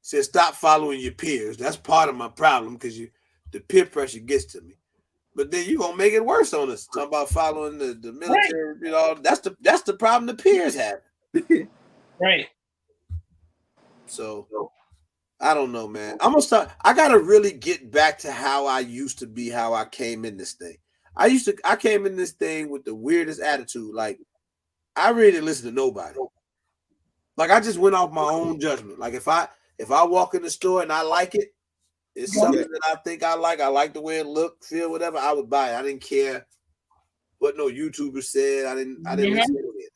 Said stop following your peers. That's part of my problem because the peer pressure gets to me. But then you're gonna make it worse on us. Talking about following the military, right. You know, that's the problem the peers have. Right. So I don't know, man. I'm gonna start. I gotta really get back to how I used to be, how I came in this thing. I came in this thing with the weirdest attitude. Like, I really didn't listen to nobody. Like, I just went off my own judgment. Like, if I walk in the store and I like it, it's something that I think I like the way it look, feel, whatever, I would buy it. I didn't care what no YouTuber said. I didn't listen to any of that.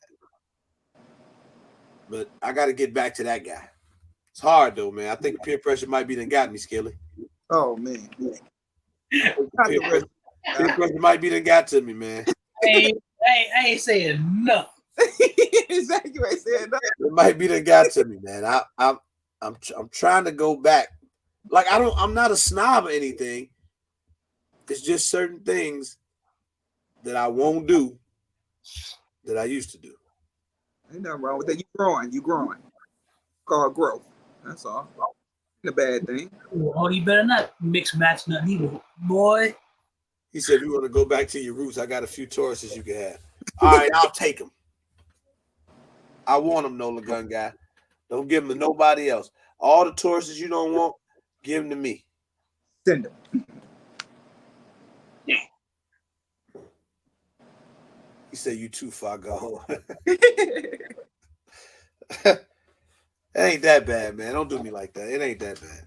But I got to get back to that guy. It's hard though, man. I think peer pressure might be done got me, Skilly. Oh man. Peer pressure might be done got to me, man. I ain't saying nothing. Exactly what I said. It might be done got to me, man. I'm trying to go back. Like, I'm not a snob or anything. It's just certain things that I won't do that I used to do. Ain't nothing wrong with that. You growing. Called growth. That's all. Ain't a bad thing. Oh, you better not mix match nothing either, boy. He said, if you want to go back to your roots, I got a few Tauruses you can have. All right, I'll take them. I want them, Nola Gun guy. Don't give them to nobody else. All the Tauruses you don't want, give them to me. Send them. He said, you too far gone. It ain't that bad, man. Don't do me like that. It ain't that bad.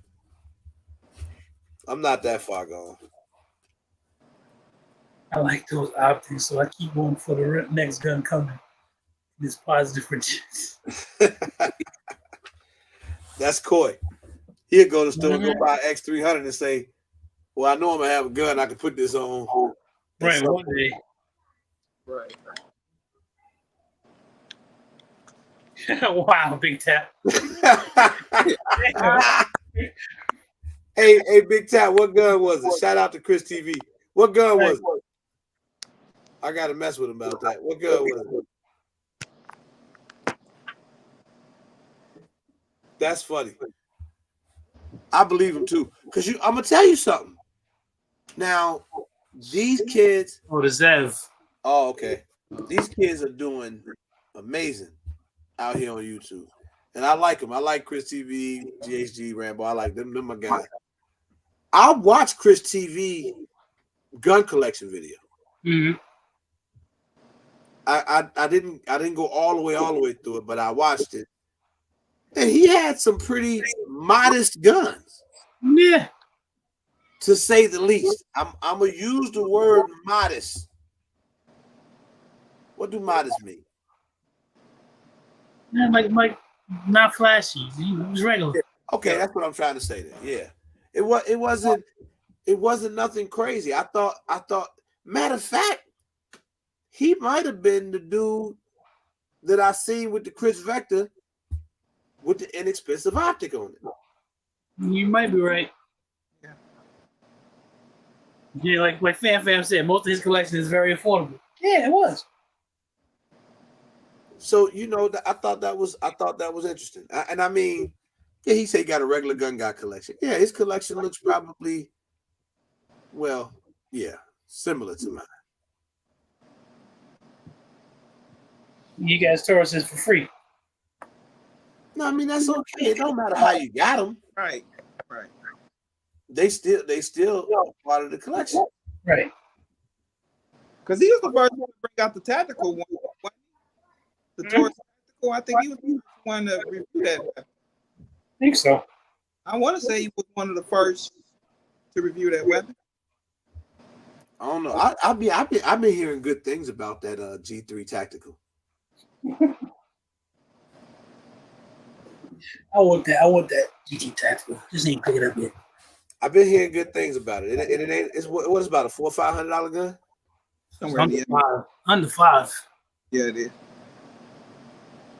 I'm not that far gone. I like those optics, so I keep going for the next gun coming. This positive projection. That's Coy. He'll go to the store and go buy X300 and say, well, I know I'm going to have a gun. I can put this on. Right, one day. Right. Wow, Big Tap. Hey, Big Tap, what gun was it? Shout out to Chris TV. What gun was it? I gotta mess with him about that. What gun was it? That's funny. I believe him too. Cause I'm gonna tell you something. Now, these kids. Oh, the Zev. Oh, okay. These kids are doing amazing out here on YouTube. And I like them. I like Chris TV, GHG, Rambo. I like them. Them my guys. I'll watch Chris TV gun collection video. Mm-hmm. I didn't go all the way through it, but I watched it. And he had some pretty modest guns. Yeah. To say the least. I'm gonna use the word modest. What do modest mean? Yeah, like not flashy. It was regular. Okay, that's what I'm trying to say there. Yeah. It wasn't nothing crazy. I thought matter of fact, he might have been the dude that I seen with the Chris Vector with the inexpensive optic on it. You might be right. Yeah, like Fam said, most of his collection is very affordable. Yeah, it was. So I thought that was interesting. And I mean, yeah, he said he got a regular gun guy collection. Yeah, his collection looks probably, well, yeah, similar to mine. You guys Taurus is for free. No, I mean that's okay. It don't matter how you got them. Right. They still are part of the collection. Right. Because he was the first one to bring out the tactical one. The Taurus tactical, I think he was the first one to review that weapon. I think so. I want to say he was one of the first to review that weapon. I don't know. I've been hearing good things about that G3 tactical. I want that GT tactical. Just ain't pick it up yet. I've been hearing good things about it. It ain't. It's what is about a $400 or $500 gun? Somewhere Under five. Under $5. Yeah, it is.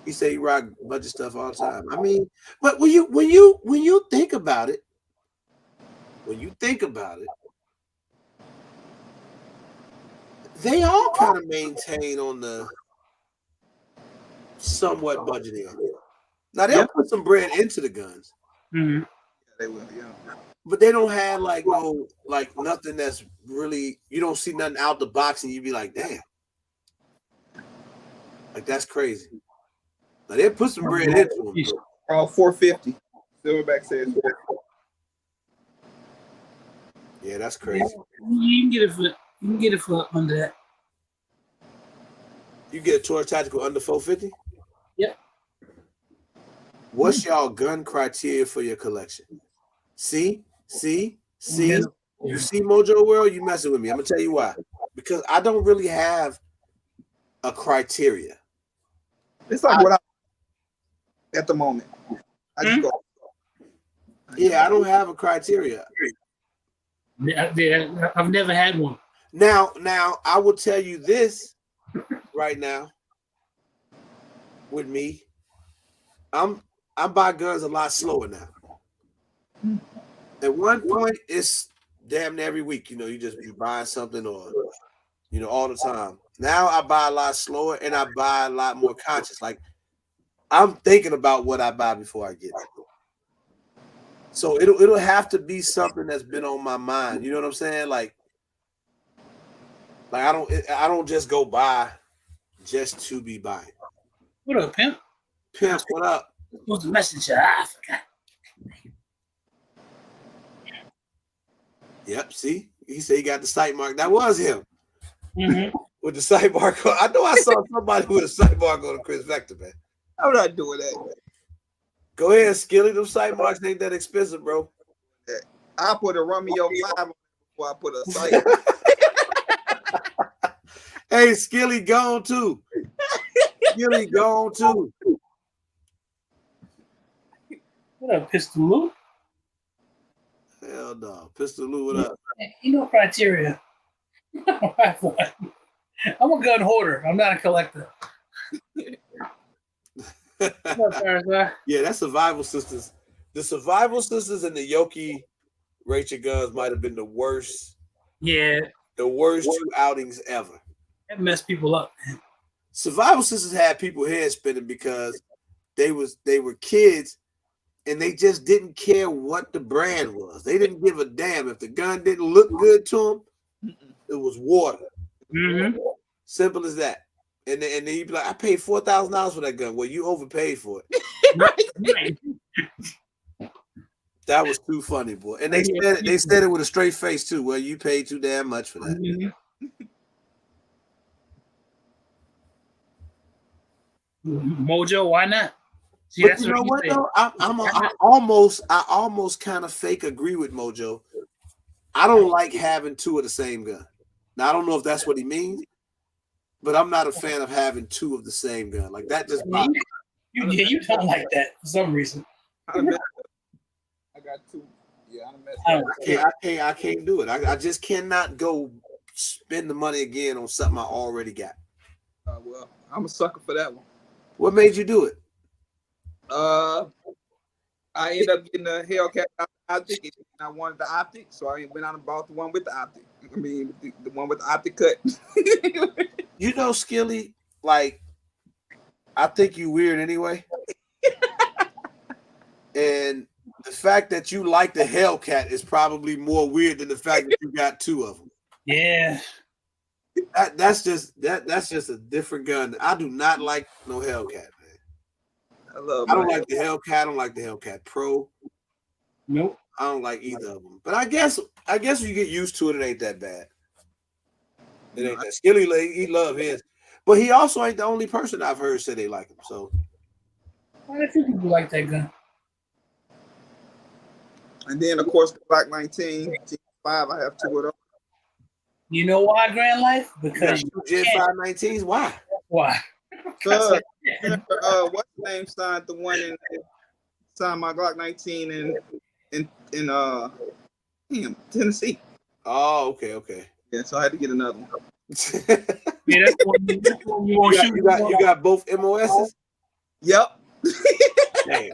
He said he rock a bunch of stuff all the time. I mean, but when you think about it, they all kind of maintain on the somewhat budget end. Now they'll put some bread into the guns. Mm-hmm. Yeah, they will. Yeah. But they don't have nothing that's really, you don't see nothing out the box and you be like, damn. Like that's crazy. Now they put some bread into them. $450. Silverback says. Yeah, that's crazy. You can get it for under that. You get a Taurus tactical under $450? Yep. What's y'all gun criteria for your collection? See? Yeah. You see Mojo World, you messing with me. I'm gonna tell you why. Because I don't really have a criteria. It's like what I at the moment. I just go. Yeah, I don't have a criteria. Yeah, I've never had one. Now I will tell you this right now. With me, I buy guns a lot slower now. At one point, it's damn near every week. You buy something or all the time. Now I buy a lot slower and I buy a lot more conscious. Like I'm thinking about what I buy before I get it. So it'll have to be something that's been on my mind. You know what I'm saying? Like I don't just go buy just to be buying. What up, Pimp? Pimp, what up? What's the message? I forgot. Yep, see? He said he got the sight mark. That was him. Mm-hmm. With the sight mark. I know I saw somebody with a sight mark on a Chris Vector, man. I'm not doing that. Go ahead, Skilly. Them sight marks ain't that expensive, bro. I put a Romeo 5 before I put a sight. Hey, Skilly gone too. Skilly gone too. What up, Pistol Lou? Hell no. Pistol Lou, what up? You know criteria. I'm a gun hoarder. I'm not a collector. Yeah, that's Survival Sisters. The Survival Sisters and the Yoki Rachel guns might have been the worst Yeah, two outings ever. that messed people up. Survival Sisters had people head spinning because they were kids and they just didn't care what the brand was. They didn't give a damn if the gun didn't look good to them. It was water. Mm-hmm. Simple as that. And then you'd be like, I paid $4,000 for that gun. Well, you overpaid for it. Right. That was too funny, boy. And they said it with a straight face too. Well, you paid too damn much for that. Mm-hmm. Mojo, why not? See, But that's you know what what you though? I almost kind of fake agree with Mojo. I don't like having two of the same gun. Now I don't know if that's what he means, but I'm not a fan of having two of the same gun. Like that just bothers me. You don't like that for some reason. I got two. Yeah, I can't do it. I just cannot go spend the money again on something I already got. Well, I'm a sucker for that one. What made you do it? I ended up getting a Hellcat optic, and I wanted the optic, so I went out and bought the one with the optic. I mean, the one with the optic cut. You know, Skilly, like, I think you weird anyway. And the fact that you like the Hellcat is probably more weird than the fact that you got two of them. Yeah. That's just a different gun. I do not like no Hellcat, man. I don't like the Hellcat. I don't like the Hellcat Pro. Nope. I don't like either of them. But I guess when you get used to it, it ain't that bad. It ain't that. Skilly, he love his, but he also ain't the only person I've heard say they like him. So Why do people like that gun? And then of course the Glock 19, G5. I have two of those. You know why, Grand Life? Because you Gen 519s. Why? Why? What's the name signed the one in signed my Glock 19 in Tennessee. Oh, okay. Yeah, so I had to get another one. Yeah, that's one you want to shoot. You got both MOSs? Yep. Damn.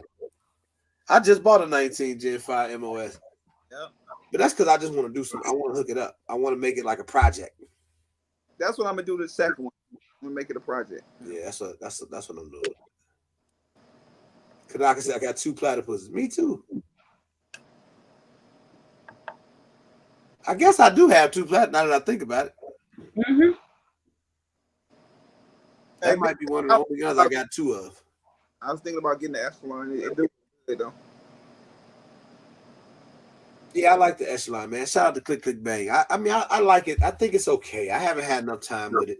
I just bought a 19 Gen 5 MOS. Yep. But that's because I just want to do something. I want to hook it up. I want to make it like a project. That's what I'm gonna do to the second one. I'm gonna make it a project. Yeah, that's what I'm doing. Cause like I said, I got two platypuses. Me too. I guess I do have two platypuses now that I think about it. Mm-hmm. That might be one of the only guns I got two of. I was thinking about getting the Echelon. It do good though. Yeah, I like the Echelon, man. Shout out to Click Click Bang. I mean, I like it. I think it's okay. I haven't had enough time with it.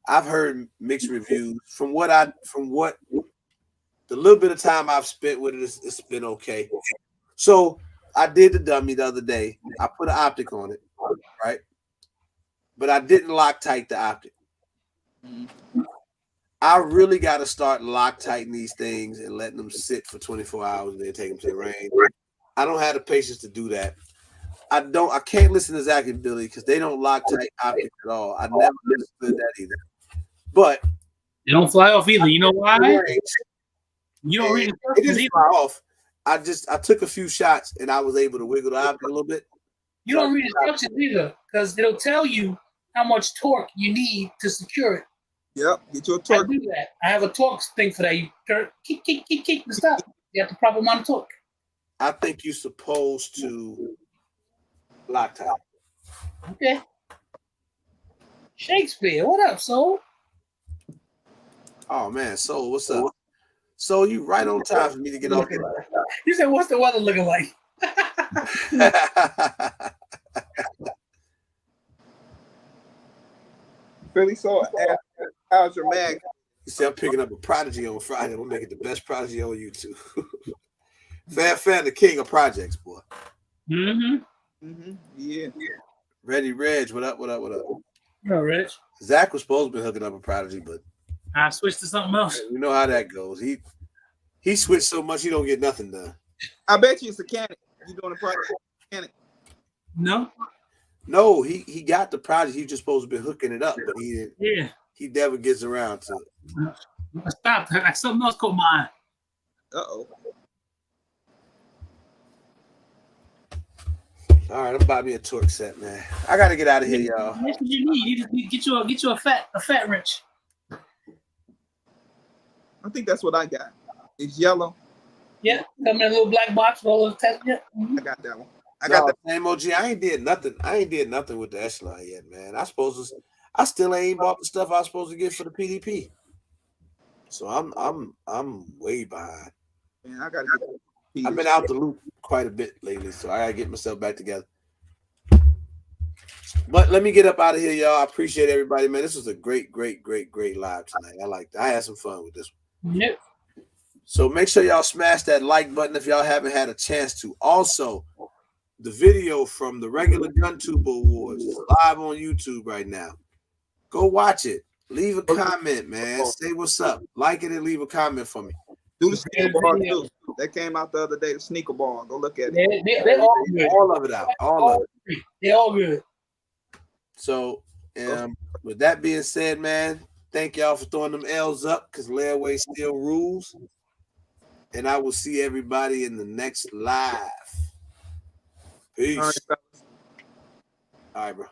I've heard mixed reviews. From what the little bit of time I've spent with it, it's been okay. So I did the dummy the other day. I put an optic on it, right? But I didn't Loctite the optic. I really got to start Loctiting these things and letting them sit for 24 hours and then take them to the range. I don't have the patience to do that. I can't listen to Zach and Billy because they don't Loctite optics at all. I never understood that either. But they don't fly off either. You know why? You don't read it didn't fly off. I took a few shots and I was able to wiggle the optic a little bit. You don't read instructions either because it'll tell you how much torque you need to secure it. Yep, get your torque. I do that. I have a torque thing for that. You kick the stop. You have the proper amount of torque. I think you're supposed to Loctite. Okay. Shakespeare, what up, Soul? Oh man, Soul, what's up? So you right on time for me to get off. You said, "What's the weather looking like?" Philly, so how's your mag? You see, I'm picking up a Prodigy on Friday. I'm gonna make it the best Prodigy on YouTube. Fan, the king of projects, boy. Yeah. Ready, Reg. What up? No, Reg. Zach was supposed to be hooking up a Prodigy, but I switched to something else. You know how that goes. He switched so much he don't get nothing done. I bet you it's a Canon. You doing a project Canon? No. No, he got the project. He just supposed to be hooking it up, but he didn't. Yeah. He never gets around to it. Stop. Like something else caught my eye. Uh-oh. All right, I'm about me a torque set, man. I gotta get out of here, y'all. That's what you need. You just get you a fat wrench. I think that's what I got. It's yellow. Yeah, come in a little black box with all those tests. Yeah. I got that one. I got that. Same OG. I ain't did nothing. I ain't did nothing with the echelon yet, man. I still ain't bought the stuff I was supposed to get for the PDP. So I'm way behind. Man, I gotta get. I've been out the loop quite a bit lately, so I gotta get myself back together. But let me get up out of here, y'all. I appreciate everybody, man. This was a great live tonight. I liked it. I had some fun with this one. Yep. So make sure y'all smash that like button if y'all haven't had a chance to. Also, the video from the regular GunTube Awards is live on YouTube right now. Go watch it. Leave a comment, man. Say what's up. Like it and leave a comment for me. Do the sneaker bar too. That came out the other day. The sneaker bar. Go look at it. They're all good. All of it out. All of it. They're all good. So, with that being said, man, thank y'all for throwing them L's up because layaway still rules. And I will see everybody in the next live. Peace. All right, All right, bro.